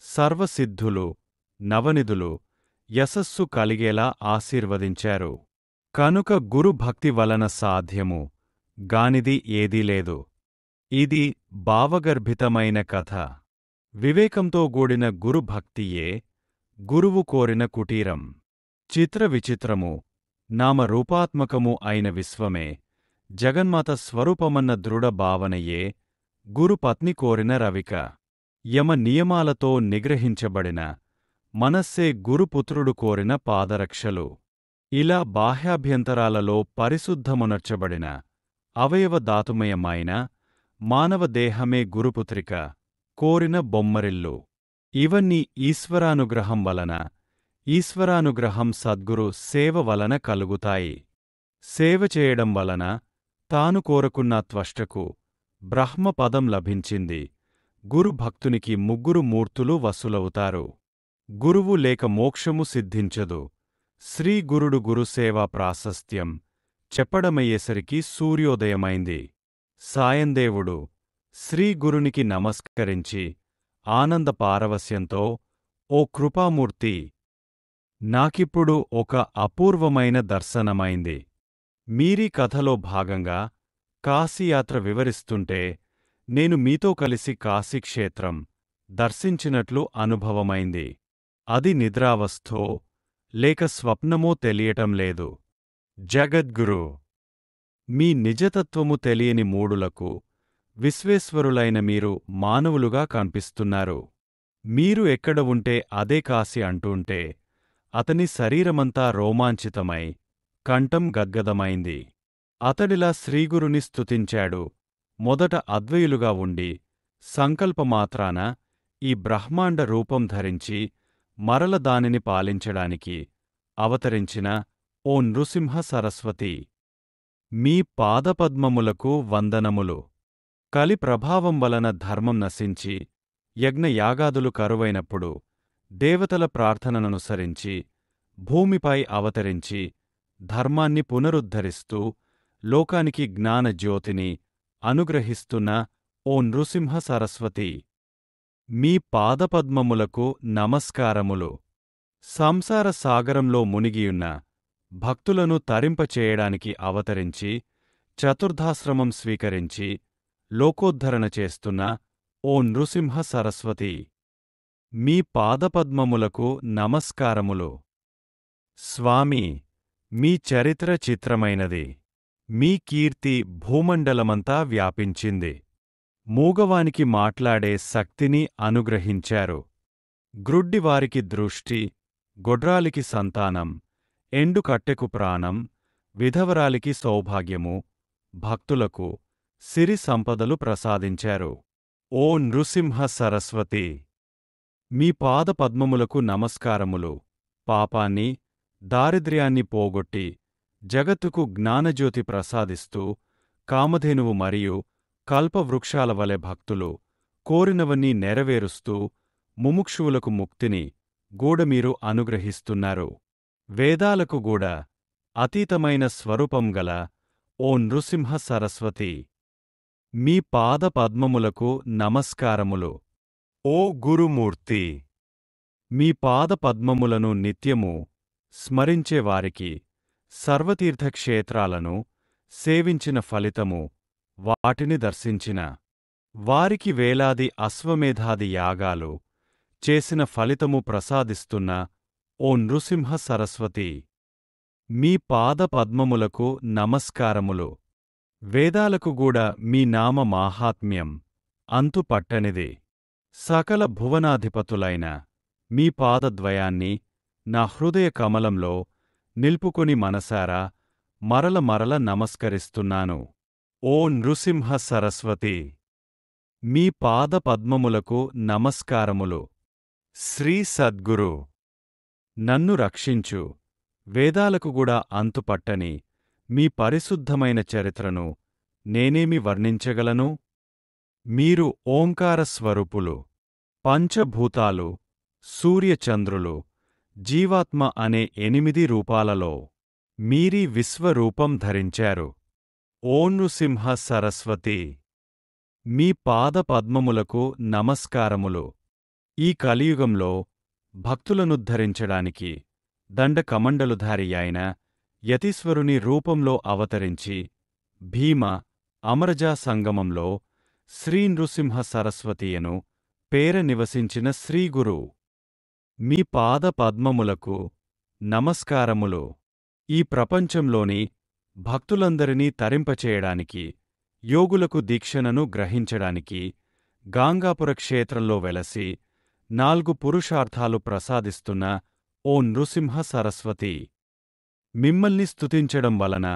సర్వసిద్ధులు, నవనిధులు, యశస్సు కలిగేలా ఆశీర్వదించారు. కనుక గురుభక్తి వలన సాధ్యము గానిది ఏదీ లేదు. ఇది భావగర్భితమైన కథ. వివేకంతో గూడిన గురుభక్తియే గురువు కోరిన కుటీరం. చిత్ర విచిత్రము, నామరూపాత్మకము అయిన విశ్వమే జగన్మాత స్వరూపమన్న దృఢ భావనయే గురుపత్ని కోరిన రవిక. యమ నియమాలతో నిగ్రహించబడిన మనస్సే గురుపుత్రుడు కోరిన పాదరక్షలు. ఇలా బాహ్యాభ్యంతరాలలో పరిశుద్ధమునర్చబడిన అవయవధాతుమయమైన మానవదేహమే గురుపుత్రిక కోరిన బొమ్మరిల్లు. ఇవన్నీ ఈశ్వరానుగ్రహం వలన, ఈశ్వరానుగ్రహం సద్గురు సేవ వలన కలుగుతాయి. సేవ చేయడం వలన తాను కోరుకున్న త్వష్టకు బ్రహ్మపదం లభించింది. గురుభక్తునికి ముగ్గురు మూర్తులు వసులవుతారు. గురువు లేక మోక్షము సిద్ధించదు. శ్రీగురుడు గురుసేవా ప్రాశస్త్యం చెప్పడమయ్యేసరికి సూర్యోదయమైంది. సాయందేవుడు శ్రీగురునికి నమస్కరించి ఆనంద పారవస్యంతో, ఓ కృపామూర్తి, నాకిప్పుడు ఒక అపూర్వమైన దర్శనమైంది. మీరీ కథలో భాగంగా కాశీయాత్ర వివరిస్తుంటే నేను మీతో కలిసి కాశీక్షేత్రం దర్శించినట్లు అనుభవమైంది. అది నిద్రావస్థో లేక స్వప్నమో తెలియటం లేదు. జగద్గురు, మీ నిజతత్వము తెలియని మూఢులకు విశ్వేశ్వరులైన మీరు మానవులుగా కనిపిస్తున్నారు. మీరు ఎక్కడ ఉంటే అదే కాశీ అంటూంటే అతని శరీరమంతా రోమాంచితమై కంఠం గద్గదమైంది. అతడిలా శ్రీగురుని స్తుతించాడు. మొదట అద్వయులుగా ఉండి సంకల్పమాత్రాన ఈ బ్రహ్మాండ రూపం ధరించి మరల దానిని పాలించడానికి అవతరించిన ఓ నృసింహ సరస్వతి, మీ పాదపద్మములకు వందనములు. కలి ప్రభావం వలన ధర్మం నశించి యజ్ఞయాగాదులు కరువైనప్పుడు దేవతల ప్రార్థనననుసరించి భూమిపై అవతరించి ధర్మాన్ని పునరుద్ధరిస్తూ లోకానికి జ్ఞానజ్యోతిని అనుగ్రహిస్తున్న ఓ నృసింహ సరస్వతి, మీ పాదపద్మములకు నమస్కారములు. సంసార సాగరంలో మునిగియున్న భక్తులను తరింపచేయడానికి అవతరించి చతుర్ధాశ్రమం స్వీకరించి లోకోద్ధరణ చేస్తున్న ఓ నృసింహ సరస్వతి, మీ పాదపద్మములకు నమస్కారములు. స్వామి, మీ చరిత్ర చిత్రమైనది. మీ కీర్తి భూమండలమంతా వ్యాపించింది. మూగవానికి మాట్లాడే శక్తిని అనుగ్రహించారు. గ్రుడ్డివారికి దృష్టి, గొడ్రాలికి సంతానం, ఎండుకట్టెకు ప్రాణం, విధవరాలికి సౌభాగ్యము, భక్తులకు సిరి సంపదలు ప్రసాదించారు. ఓ నృసింహ సరస్వతి, మీ పాదపద్మములకు నమస్కారములు. పాపాన్ని, దారిద్ర్యాన్ని పోగొట్టి జగత్తుకు జ్ఞానజ్యోతి ప్రసాదిస్తూ కామధేనువు మరియు కల్పవృక్షాల వలె భక్తులు కోరినవన్నీ నెరవేరుస్తూ ముముక్షువులకు ముక్తిని గూడమీరు అనుగ్రహిస్తున్నారు. వేదాలకు గూడా అతీతమైన స్వరూపం గల ఓ నృసింహ సరస్వతి, మీ పాదపద్మములకు నమస్కారములు. ఓ గురుమూర్తి, మీ పాదపద్మములను నిత్యము స్మరించేవారికి సర్వతీర్థక్షేత్రాలను సేవించిన ఫలితము, వాటిని దర్శించిన వారికి వేలాది అశ్వమేధాది యాగాలు చేసిన ఫలితము ప్రసాదిస్తున్న ఓ నృసింహ సరస్వతి, మీ పాదపద్మములకు నమస్కారములు. వేదాలకు గూడా మీ నామ మాహాత్మ్యం అంతుపట్టనిది. సకల భువనాధిపతులైన మీ పాదద్వయాన్ని నా హృదయ కమలంలో నిల్పుకొని మనసారా మరల మరల నమస్కరిస్తున్నాను. ఓ నృసింహ సరస్వతి, మీ పాదపద్మములకు నమస్కారములు. శ్రీ సద్గురు, నన్ను రక్షించు. వేదాలకు గూడా అంతుపట్టని మీ పరిశుద్ధమైన చరిత్రను నేనేమి వర్ణించగలను? మీరు ఓంకార స్వరూపులు. పంచభూతాలు, సూర్యచంద్రులు, జీవాత్మ అనే 8 రూపాలలో మీరీ విశ్వరూపం ధరించారు. ఓ నృసింహ సరస్వతి, మీ పాదపద్మములకు నమస్కారములు. ఈ కలియుగంలో భక్తులనుద్ధరించడానికి దండకమండలుధారియైన యతీశ్వరుని రూపంలో అవతరించి భీమ అమరజా సంగమంలో శ్రీ నృసింహ సరస్వతియను పేర నివసించిన శ్రీగురు, మీ పాదపద్మములకు నమస్కారములు. ఈ ప్రపంచంలోని భక్తులందరినీ తరింపచేయడానికి, యోగులకు దీక్షణను గ్రహించడానికి గాంగాపుర క్షేత్రంలో వెలసి 4 పురుషార్థాలు ప్రసాదిస్తున్న ఓ నృసింహ సరస్వతి, మిమ్మల్ని స్తుతించడం వలన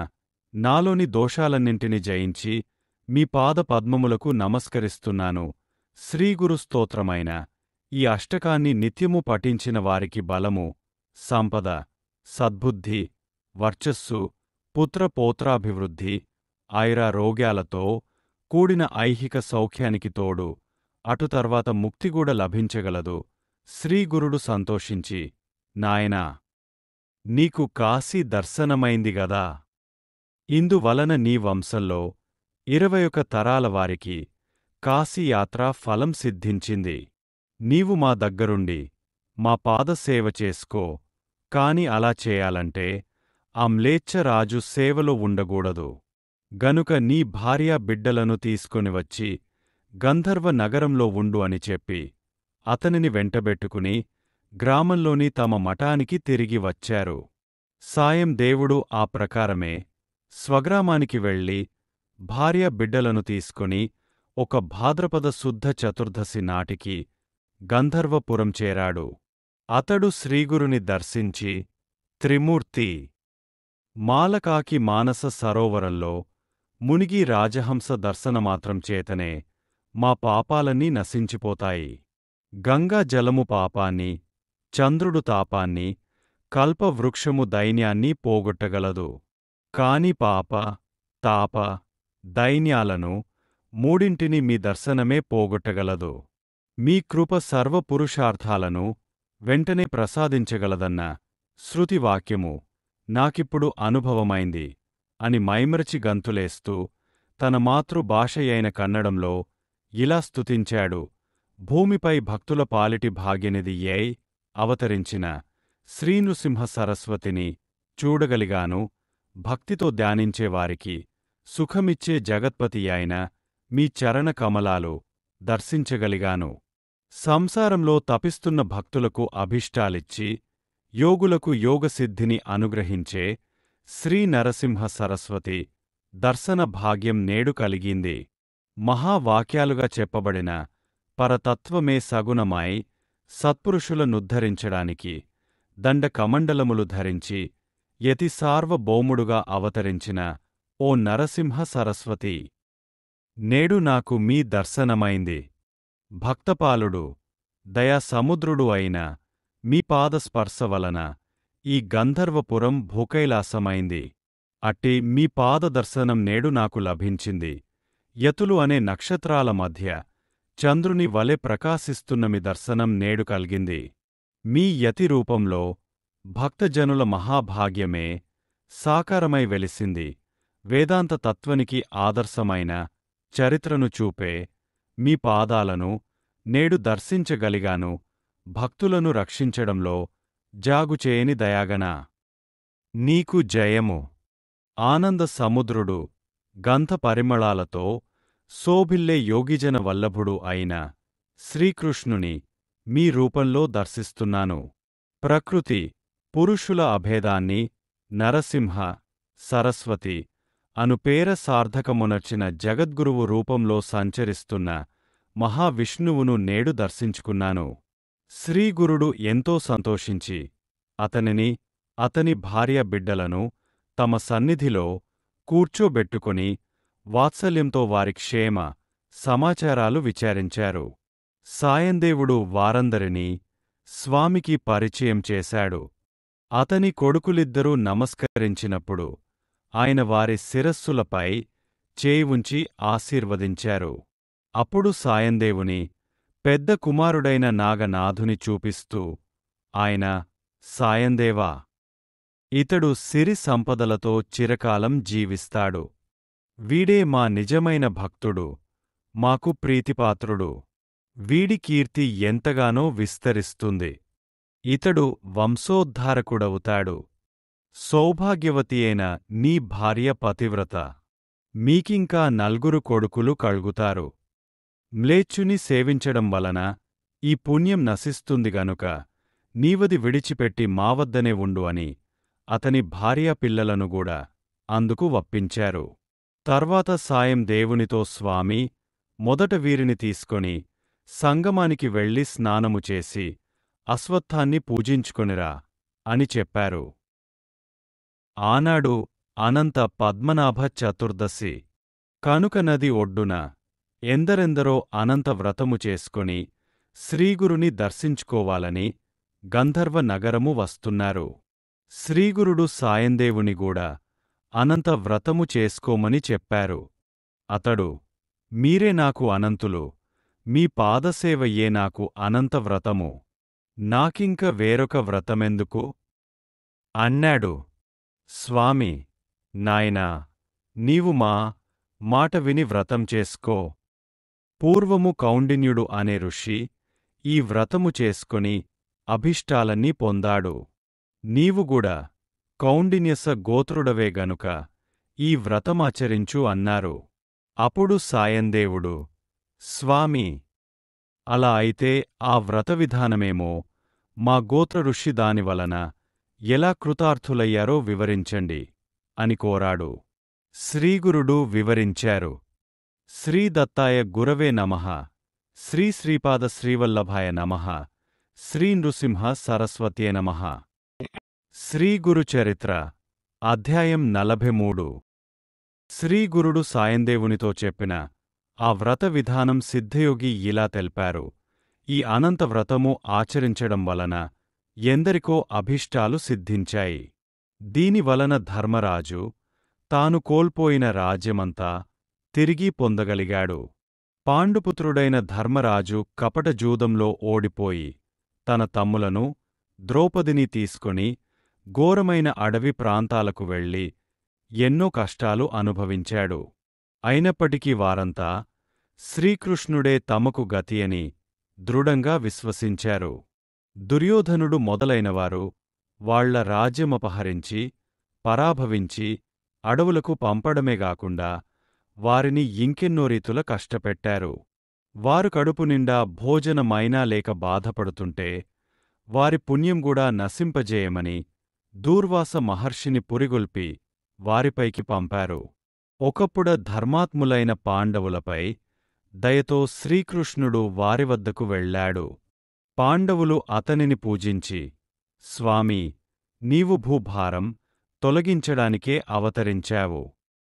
నాలోని దోషాలన్నింటినీ జయించి మీ పాదపద్మములకు నమస్కరిస్తున్నాను. శ్రీగురు స్తోత్రమైన ఈ అష్టకాన్ని నిత్యము పఠించిన వారికి బలము, సంపద, సద్బుద్ధి, వర్చస్సు, పుత్రపౌత్రాభివృద్ధి, ఆయురారోగ్యాలతో కూడిన ఐహిక సౌఖ్యానికి తోడు అటు తర్వాత ముక్తిగూడ లభించగలదు. శ్రీగురుడు సంతోషించి, నాయనా, నీకు కాశీ దర్శనమైంది గదా, ఇందువలన నీ వంశంలో 21 తరాల వారికి కాశీయాత్రా ఫలం సిద్ధించింది. నీవు మా దగ్గరుండి మా పాదసేవ చేసుకో. కాని అలా చేయాలంటే ఆ మ్లేచ్ఛరాజు సేవలో ఉండకూడదు. గనుక నీ భార్యా బిడ్డలను తీసుకొనివచ్చి గంధర్వ నగరంలో ఉండు అని చెప్పి అతనిని వెంటబెట్టుకుని గ్రామంలోని తమ మఠానికి తిరిగి వచ్చారు. సాయం దేవుడు ఆ ప్రకారమే స్వగ్రామానికి వెళ్ళి భార్య బిడ్డలను తీసుకొని ఒక భాద్రపద శుద్ధ చతుర్దశి నాటికి గంధర్వపురం చేరాడు. అతడు శ్రీగురుని దర్శించి త్రిమూర్తి మాలకాకి మానస సరోవరంలో మునిగి రాజహంస దర్శనమాత్రం చేతనే మా పాపాలన్నీ నశించిపోతాయి. గంగా జలము పాపాన్ని, చంద్రుడు తాపాన్ని, కల్పవృక్షము దైన్యాన్ని పోగొట్టగలదు. కాని పాప, తాప, దైన్యాలను మూడింటిని మీ దర్శనమే పోగొట్టగలదు. మీ కృప సర్వపురుషార్థాలను వెంటనే ప్రసాదించగలదన్న శృతివాక్యము నాకిప్పుడు అనుభవమైంది అని మైమరచి గంతులేస్తూ తన మాతృభాషయైన కన్నడంలో ఇలా స్తుతించాడు. భూమిపై భక్తుల పాలిటి భాగ్యనిధి యై అవతరించిన శ్రీనృసింహ సరస్వతిని చూడగలిగాను. భక్తితో ధ్యానించేవారికి సుఖమిచ్చే జగత్పతి అయిన మీ చరణ కమలాలు దర్శించగలిగాను. సంసారంలో తపిస్తున్న భక్తులకు అభిష్టాలిచ్చి యోగులకు యోగసిద్ధిని అనుగ్రహించే శ్రీ నరసింహ సరస్వతి దర్శన భాగ్యం నేడు కలిగింది. మహావాక్యాలుగా చెప్పబడిన పరతత్వమే సగుణమై సత్పురుషులనుద్ధరించడానికి దండకమండలములు ధరించి యతి సార్వభౌముడుగా అవతరించిన ఓ నరసింహ సరస్వతి, నేడు నాకు మీ దర్శనమైంది. భక్తపాలుడు, దయాసముద్రుడు అయిన మీ పాదస్పర్శ వలన ఈ గంధర్వపురం భూకైలాసమైంది. అట్టి మీ పాదదర్శనం నేడు నాకు లభించింది. యతులు అనే నక్షత్రాల మధ్య చంద్రుని వలె ప్రకాశిస్తున్న మీ దర్శనం నేడు కలిగింది. మీ యతి రూపంలో భక్తజనుల మహాభాగ్యమే సాకారమై వెలిసింది. వేదాంత తత్వనికి ఆదర్శమైన చరిత్రను చూపే మీ పాదాలను నేడు దర్శించగలిగాను. భక్తులను రక్షించడంలో జాగుచేయని దయాగణా, నీకు జయము. ఆనంద సముద్రుడు గంధ పరిమళాలతో శోభిల్లే యోగిజన వల్లభుడు అయిన శ్రీకృష్ణుని మీ రూపంలో దర్శిస్తున్నాను. ప్రకృతి పురుషుల అభేదాన్ని నరసింహ సరస్వతి అను పేర సార్థకమునర్చిన జగద్గురువు రూపంలో సంచరిస్తున్న మహావిష్ణువును నేడు దర్శించుకున్నాను. శ్రీగురుడు ఎంతో సంతోషించి అతనిని, అతని భార్య బిడ్డలను తమ సన్నిధిలో కూర్చోబెట్టుకొని వాత్సల్యంతో వారి క్షేమ సమాచారాలు విచారించారు. సాయందేవుడు వారందరినీ స్వామికి పరిచయం చేశాడు. అతని కొడుకులిద్దరూ నమస్కరించినప్పుడు ఆయన వారి శిరస్సులపై చేయి ఉంచి ఆశీర్వదించారు. అప్పుడు సాయందేవుని పెద్ద కుమారుడైన నాగనాథుని చూపిస్తూ ఆయన, సాయందేవా, ఇతడు సిరి సంపదలతో చిరకాలం జీవిస్తాడు. వీడే మా నిజమైన భక్తుడు, మాకు ప్రీతిపాత్రుడు. వీడి కీర్తి ఎంతగానో విస్తరిస్తుంది. ఇతడు వంశోద్ధారకుడవుతాడు. సౌభాగ్యవతి అయిన నీ భార్య పతివ్రత. మీకింకా 4 కొడుకులు కలుగుతారు. మ్లేచ్చుని సేవించడం వలన ఈ పుణ్యం నశిస్తుంది గనుక నీవది విడిచిపెట్టి మావద్దనే ఉండు అని అతని భార్యా పిల్లలను కూడా అందుకు వప్పించారు. తర్వాత సాయం దేవునితో, స్వామీ, మొదట వీరిని తీసుకొని సంగమానికి వెళ్ళి స్నానము చేసి అశ్వత్థాన్ని పూజించుకొనిరా అని చెప్పారు. ఆనాడు అనంత పద్మనాభ చతుర్దశి కనుక నది ఒడ్డున ఎందరెందరో అనంత వ్రతము చేసుకొని శ్రీగురుని దర్శించుకోవాలని గంధర్వ నగరము వస్తున్నారు. శ్రీగురుడు సాయందేవుని కూడా అనంత వ్రతము చేసుకోమని చెప్పారు. అతడు, మీరే నాకు అనంతులు, మీ పాదసేవయే నాకు అనంత వ్రతము, నాకింక వేరొక వ్రతమెందుకు అన్నాడు. స్వామి, నాయనా, నీవు మా మాట విని వ్రతం చేసుకో. పూర్వము కౌండిన్యుడు అనే ఋషి ఈ వ్రతము చేసుకొని అభిష్టాలన్నీ పొందాడు. నీవుగూడా కౌండిన్యస గోత్రుడవే గనుక ఈ వ్రతమాచరించు అన్నారు. అప్పుడు సాయందేవుడు, స్వామీ, అలా అయితే ఆ వ్రతవిధానమేమో మా గోత్ర ఋషి దానివలన ఎలా కృతార్థులయ్యారో వివరించండి అని కోరాడు. శ్రీగురుడు వివరించారు. శ్రీదత్తాయ గురవే నమః. శ్రీ శ్రీపాద శ్రీవల్లభాయ నమః. శ్రీ నృసింహ సరస్వత్యే నమః. శ్రీగురుచరిత్ర అధ్యాయం 43. శ్రీగురుడు సాయందేవునితో చెప్పిన ఆ వ్రత విధానం సిద్ధయోగి ఇలా తెలిపారు. ఈ అనంత వ్రతము ఆచరించడం వలన ఎందరికో అభీష్టాలు సిద్ధించాయి. దీనివలన ధర్మరాజు తాను కోల్పోయిన రాజ్యమంతా తిరిగి పొందగలిగాడు. పాండుపుత్రుడైన ధర్మరాజు కపట జూదంలో ఓడిపోయి తన తమ్ములను ద్రౌపదిని తీసుకొని ఘోరమైన అడవి ప్రాంతాలకు వెళ్ళి ఎన్నో కష్టాలు అనుభవించాడు. అయినప్పటికీ వారంతా శ్రీకృష్ణుడే తమకు గతియని దృఢంగా విశ్వసించారు. దుర్యోధనుడు మొదలైనవారు వాళ్ల రాజ్యమపహరించి పరాభవించి అడవులకు పంపడమేగాకుండా వారిని ఇంకెన్నో రీతుల కష్టపెట్టారు. వారు కడుపు నిండా భోజనమైనా లేక బాధపడుతుంటే వారి పుణ్యంగూడా నశింపజేయమని దూర్వాస మహర్షిని పురిగొల్పి వారిపైకి పంపారు. ఒకప్పుడ ధర్మాత్ములైన పాండవులపై దయతో శ్రీకృష్ణుడు వారి వద్దకు వెళ్ళాడు. పాండవులు అతనిని పూజించి, స్వామీ, నీవు భూభారం తొలగించడానికే అవతరించావు.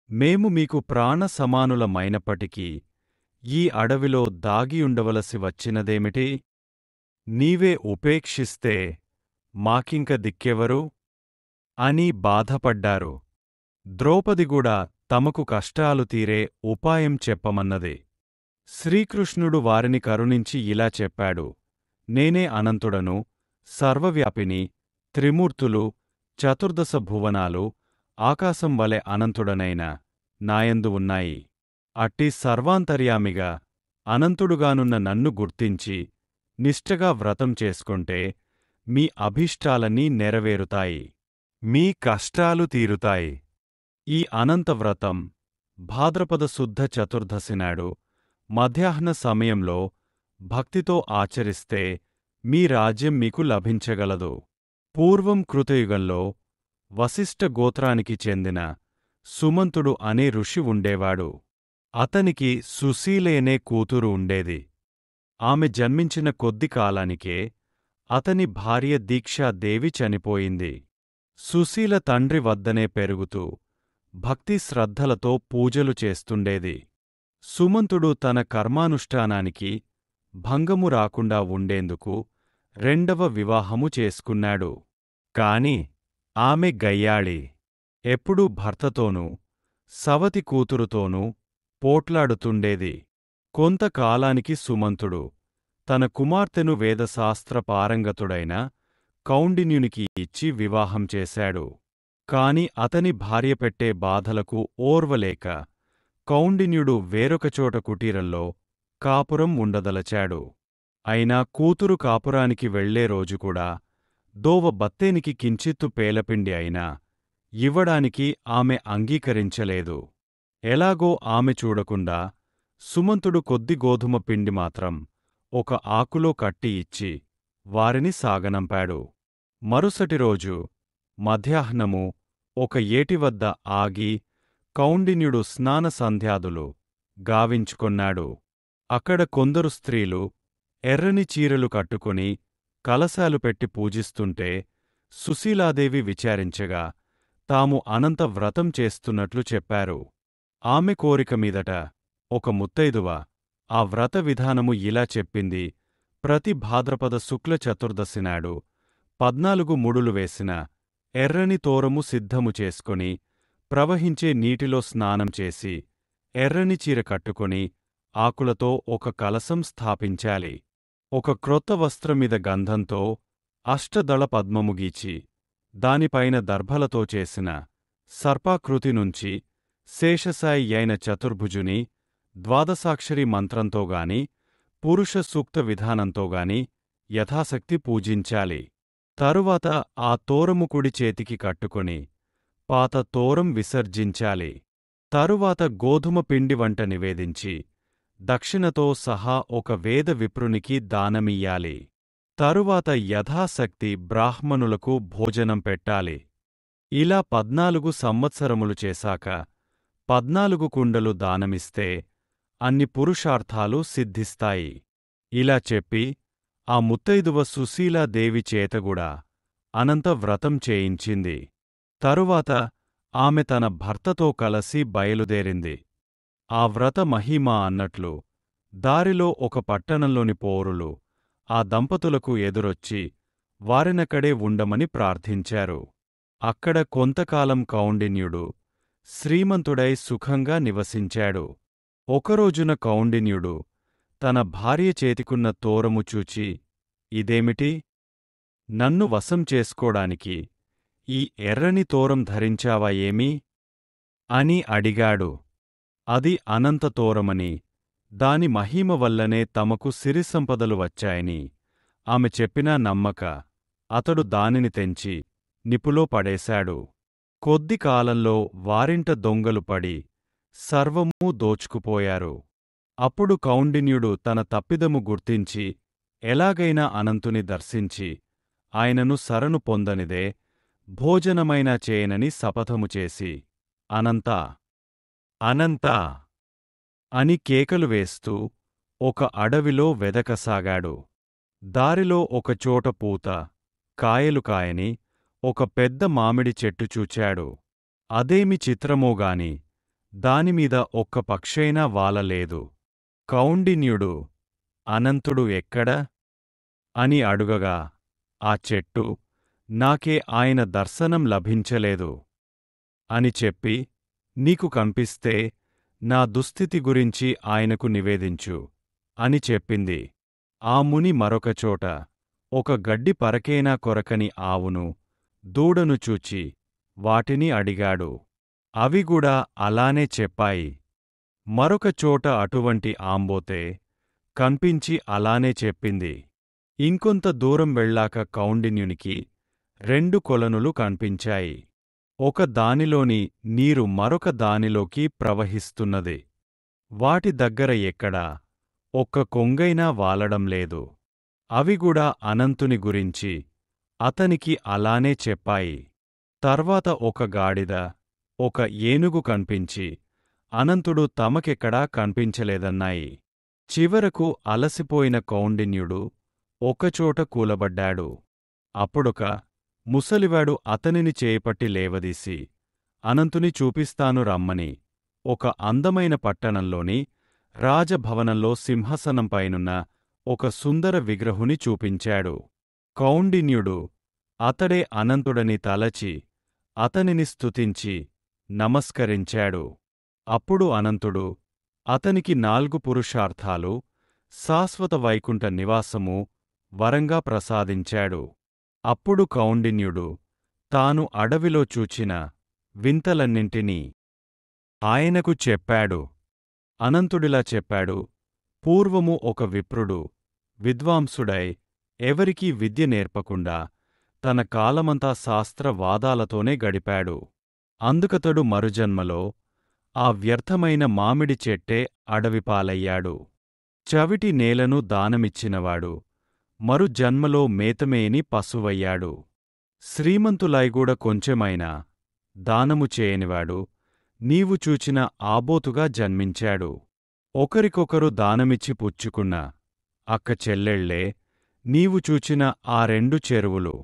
మేము మీకు ప్రాణ సమానులమైనప్పటికీ ఈ అడవిలో దాగియుండవలసి వచ్చినదేమిటి? నీవే ఉపేక్షిస్తే మాకింక దిక్కెవరు? అని బాధపడ్డారు. ద్రౌపదిగూడా తమకు కష్టాలు తీరే ఉపాయం చెప్పమన్నది. శ్రీకృష్ణుడు వారిని కరుణించి ఇలా చెప్పాడు. నేనే అనంతుడను, సర్వవ్యాపిని, త్రిమూర్తులు, చతుర్దశ భువనాలు, ఆకాశం వలె అనంతుడనైన నాయందు ఉన్నాయి. అట్టి సర్వాంతర్యామిగా అనంతుడుగానున్న నన్ను గుర్తించి నిష్ఠగా వ్రతం చేసుకొంటే మీ అభీష్టాలన్నీ నెరవేరుతాయి. మీ కష్టాలు తీరుతాయి. ఈ అనంత వ్రతం భాద్రపద శుద్ధ చతుర్దశినాడు మధ్యాహ్న సమయంలో భక్తితో ఆచరిస్తే మీ రాజ్యం మీకు లభించగలదు. పూర్వం కృతయుగంలో వశిష్ఠ గోత్రానికి చెందిన సుమంతుడు అనే ఋషి ఉండేవాడు. అతనికి సుశీలేనే కూతురు ఉండేది. ఆమె జన్మించిన కొద్ది కాలానికే అతని భార్య దీక్షాదేవి చనిపోయింది. సుశీల తండ్రి వద్దనే పెరుగుతూ భక్తి శ్రద్ధలతో పూజలు చేస్తుండేది. సుమంతుడు తన కర్మానుష్ఠానానికి భంగము రాకుండా ఉండేందుకు రెండవ వివాహము చేసుకున్నాడు. కాని ఆమె గయ్యాళి. ఎప్పుడూ భర్తతోనూ సవతి కూతురుతోనూ పోట్లాడుతుండేది. కొంతకాలానికి సుమంతుడు తన కుమార్తెను వేదశాస్త్ర పారంగతుడైన కౌండిన్యునికి ఇచ్చి వివాహం చేశాడు. కాని అతని భార్య పెట్టే బాధలకు ఓర్వలేక కౌండిన్యుడు వేరొకచోట కుటీరంలో కాపురం ఉండదలచాడు. అయినా కూతురు కాపురానికి వెళ్లే రోజుకూడా దోవ బత్తేనికి కించిత్తు పేలపిండి అయినా ఇవ్వడానికి ఆమె అంగీకరించలేదు. ఎలాగో ఆమె చూడకుండా సుమంతుడు కొద్ది గోధుమ పిండి మాత్రం ఒక ఆకులో కట్టి ఇచ్చి వారిని సాగనంపాడు. మరుసటి రోజు మధ్యాహ్నము ఒక ఏటివద్ద ఆగి కౌండిన్యుడు స్నాన సంధ్యాదులు గావించుకొన్నాడు. అక్కడ కొందరు స్త్రీలు ఎర్రని చీరలు కట్టుకుని కలశాలు పెట్టి పూజిస్తుంటే సుశీలాదేవి విచారించగా తాము అనంత వ్రతం చేస్తున్నట్లు చెప్పారు. ఆమె కోరిక మీదట ఒక ముత్తైదువ ఆ వ్రత విధానము ఇలా చెప్పింది. ప్రతి భాద్రపద శుక్ల చతుర్దశినాడు 14 ముడులు వేసిన ఎర్రని తోరము సిద్ధము చేసుకొని ప్రవహించే నీటిలో స్నానం చేసి ఎర్రని చీర కట్టుకొని ఆకులతో ఒక కలశం స్థాపించాలి. ఒక క్రొత్త వస్త్రమీద గంధంతో అష్టదళ పద్మము గీచి దానిపైన దర్భలతో చేసిన సర్పాకృతి నుంచి శేషసాయి అయిన చతుర్భుజుని ద్వాదశాక్షరి మంత్రంతోగాని పురుష సూక్త విధానంతోగాని యథాశక్తి పూజించాలి. తరువాత ఆ తోరము కుడి చేతికి కట్టుకొని పాత తోరం విసర్జించాలి. తరువాత గోధుమ పిండి వంట నివేదించి దక్షిణతో సహా ఒక వేద విప్రునికి దానమియ్యాలి. తరువాత యథాశక్తి బ్రాహ్మణులకు భోజనం పెట్టాలి. ఇలా 14 సంవత్సరములు చేశాక 14 కుండలు దానమిస్తే అన్ని పురుషార్థాలు సిద్ధిస్తాయి. ఇలా చెప్పి ఆ ముత్తైదువ సుశీలాదేవి చేతగుడా అనంత వ్రతం చేయించింది. తరువాత ఆమె తన భర్తతో కలసి బయలుదేరింది. ఆ వ్రత మహిమ అన్నట్లు దారిలో ఒక పట్టణంలోని పౌరులు ఆ దంపతులకు ఎదురొచ్చి వారినక్కడే ఉండమని ప్రార్థించారు. అక్కడ కొంతకాలం కౌండిన్యుడు శ్రీమంతుడై సుఖంగా నివసించాడు. ఒకరోజున కౌండిన్యుడు తన భార్య చేతికున్న తోరము చూచి, ఇదేమిటి? నన్ను వశం చేసుకోడానికి ఈ ఎర్రని తోరం ధరించావా ఏమీ? అని అడిగాడు. అది అనంత తోరమని, దాని మహిమ వల్లనే తమకు సిరిసంపదలు వచ్చాయని ఆమె చెప్పినా నమ్మక అతడు దానిని తెంచి నిప్పులో పడేశాడు. కొద్ది కాలంలో వారింట దొంగలు పడి సర్వమూ దోచుకుపోయారు. అప్పుడు కౌండిన్యుడు తన తప్పిదము గుర్తించి ఎలాగైనా అనంతుని దర్శించి ఆయనను శరణు పొందనిదే భోజనమైనా చేయనని శపథము చేసి అనంతా అనంతా అని కేకలు వేస్తూ ఒక అడవిలో వెదకసాగాడు. దారిలో ఒకచోట పూత కాయలు కాయని ఒక పెద్ద మామిడి చెట్టు చూచాడు. అదేమి చిత్రమోగాని దానిమీద ఒక్క పక్షైనా వాలలేదు. కౌండిన్యుడు అనంతుడు ఎక్కడ? అని అడుగగా ఆ చెట్టు నాకే ఆయన దర్శనం లభించలేదు అని చెప్పి, నీకు కనిపిస్తే నా దుస్థితి గురించి ఆయనకు నివేదించు అని చెప్పింది. ఆ ముని మరొకచోట ఒక గడ్డి పరకేనా కొరకని ఆవును దూడను చూచి వాటిని అడిగాడు. అవిగూడా అలానే చెప్పాయి. మరొక చోట అటువంటి ఆంబోతే కన్పించి అలానే చెప్పింది. ఇంకొంత దూరం వెళ్ళాక కౌండిన్యునికి 2 కొలనులు కన్పించాయి. ఒక దానిలోని నీరు మరొక దానిలోకి ప్రవహిస్తున్నది. వాటి దగ్గర ఎక్కడా ఒక్క కొంగైనా వాలడం లేదు. అవిగూడా అనంతుని గురించి అతనికి అలానే చెప్పాయి. తర్వాత ఒక గాడిద, ఒక ఏనుగు కన్పించి అనంతుడు తమకెక్కడా కన్పించలేదన్నాయి. చివరకు అలసిపోయిన కౌండిన్యుడు ఒకచోట కూలబడ్డాడు. అప్పుడొక ముసలివాడు అతనిని చేపట్టి లేవదీసి అనంతుని చూపిస్తాను రమ్మని ఒక అందమైన పట్టణంలోని రాజభవనంలో సింహాసనంపైనున్న ఒక సుందర విగ్రహుని చూపించాడు. కౌండిన్యుడు అతడే అనంతుడని తలచి అతనిని స్తుతించి నమస్కరించాడు. అప్పుడు అనంతుడు అతనికి 4 పురుషార్థాలు, శాశ్వత వైకుంఠ నివాసము వరంగా ప్రసాదించాడు. అప్పుడు కౌండిన్యుడు తాను అడవిలో చూచిన వింతలన్నింటినీ ఆయనకు చెప్పాడు. అనంతుడిలా చెప్పాడు. పూర్వము ఒక విప్రుడు విద్వాంసుడై ఎవరికీ విద్య నేర్పకుండా తన కాలమంతా శాస్త్రవాదాలతోనే గడిపాడు. అందుకతడు మరుజన్మలో ఆ వ్యర్థమైన మామిడి చెట్టే అడవిపాలయ్యాడు. చవిటి నేలను దానమిచ్చినవాడు మరు జన్మలో మేతమేని పశువయ్యాడు. శ్రీమంతులైగూడ కొంచెమైనా దానము చేయనివాడు నీవు చూచిన ఆబోతుగా జన్మించాడు. ఒకరికొకరు దానమిచ్చి పుచ్చుకున్న అక్క చెల్లెళ్లే నీవు చూచిన ఆ 2 చెరువులు.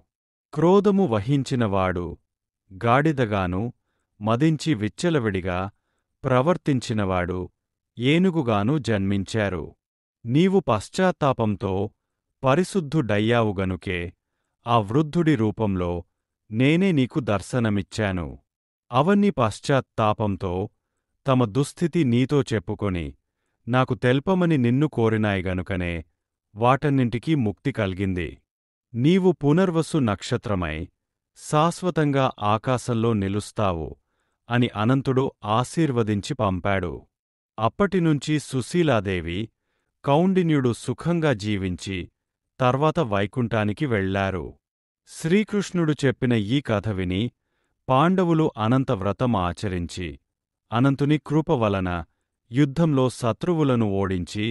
క్రోధము వహించినవాడు గాడిదగాను, మదించి విచ్చలవిడిగా ప్రవర్తించినవాడు ఏనుగుగాను జన్మించారు. నీవు పశ్చాత్తాపంతో పరిశుద్ధుడయ్యావు గనుకే ఆ వృద్ధుడి రూపంలో నేనే నీకు దర్శనమిచ్చాను. అవన్నీ పశ్చాత్తాపంతో తమ దుస్థితి నీతో చెప్పుకొని నాకు తెల్పమని నిన్ను కోరినాయి గనుకనే వాటన్నింటికీ ముక్తి కల్గింది. నీవు పునర్వసు నక్షత్రమై శాశ్వతంగా ఆకాశంలో నిలుస్తావు అని అనంతుడు ఆశీర్వదించి పంపాడు. అప్పటినుంచి సుశీలాదేవి, కౌండిన్యుడు సుఖంగా జీవించి తర్వాత వైకుంఠానికి వెళ్లారు. శ్రీకృష్ణుడు చెప్పిన ఈ కథ విని పాండవులు అనంత వ్రతం ఆచరించి అనంతుని కృప వలన యుద్ధంలో శత్రువులను ఓడించి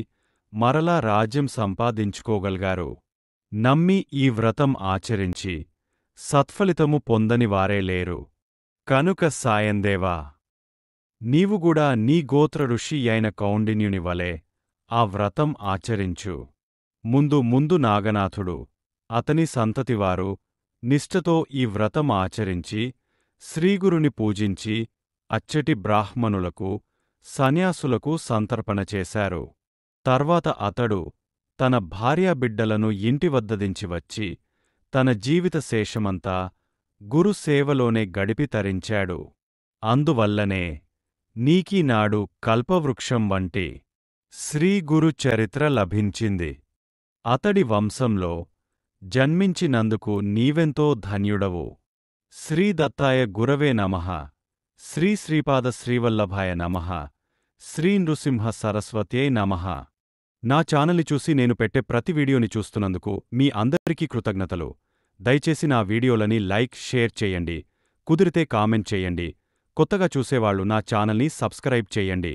మరలా రాజ్యం సంపాదించుకోగలిగారు. నమ్మి ఈ వ్రతం ఆచరించి సత్ఫలితము పొందని వారే లేరు. కనుక సాయందేవా నీవుగూడా నీ గోత్ర ఋషి అయిన కౌండిన్యుని వలె ఆ వ్రతం ఆచరించు. ముందు ముందు నాగనాథుడు, అతని సంతతివారు నిష్ఠతో ఈ వ్రతం ఆచరించి శ్రీగురుని పూజించి అచ్చటి బ్రాహ్మణులకు, సన్యాసులకు సంతర్పణ చేశారు. తర్వాత అతడు తన భార్యాబిడ్డలను ఇంటివద్ద దించివచ్చి తన జీవిత శేషమంతా గురుసేవలోనే గడిపి తరించాడు. అందువల్లనే నీకీనాడు కల్పవృక్షం వంటి శ్రీగురు చరిత్ర లభించింది. అతడి వంశంలో జన్మించినందుకు నీవెంతో ధన్యుడవు. శ్రీదత్తాయ గురవే నమః. శ్రీ శ్రీపాద శ్రీవల్లభాయ నమః. శ్రీ నృసింహ సరస్వత్యై నమః. నా ఛానల్ని చూసి నేను పెట్టే ప్రతి వీడియోని చూస్తున్నందుకు మీ అందరికీ కృతజ్ఞతలు. దయచేసి నా వీడియోలని లైక్, షేర్ చేయండి. కుదిరితే కామెంట్ చేయండి. కొత్తగా చూసేవాళ్లు నా ఛానల్ని సబ్స్క్రైబ్ చేయండి.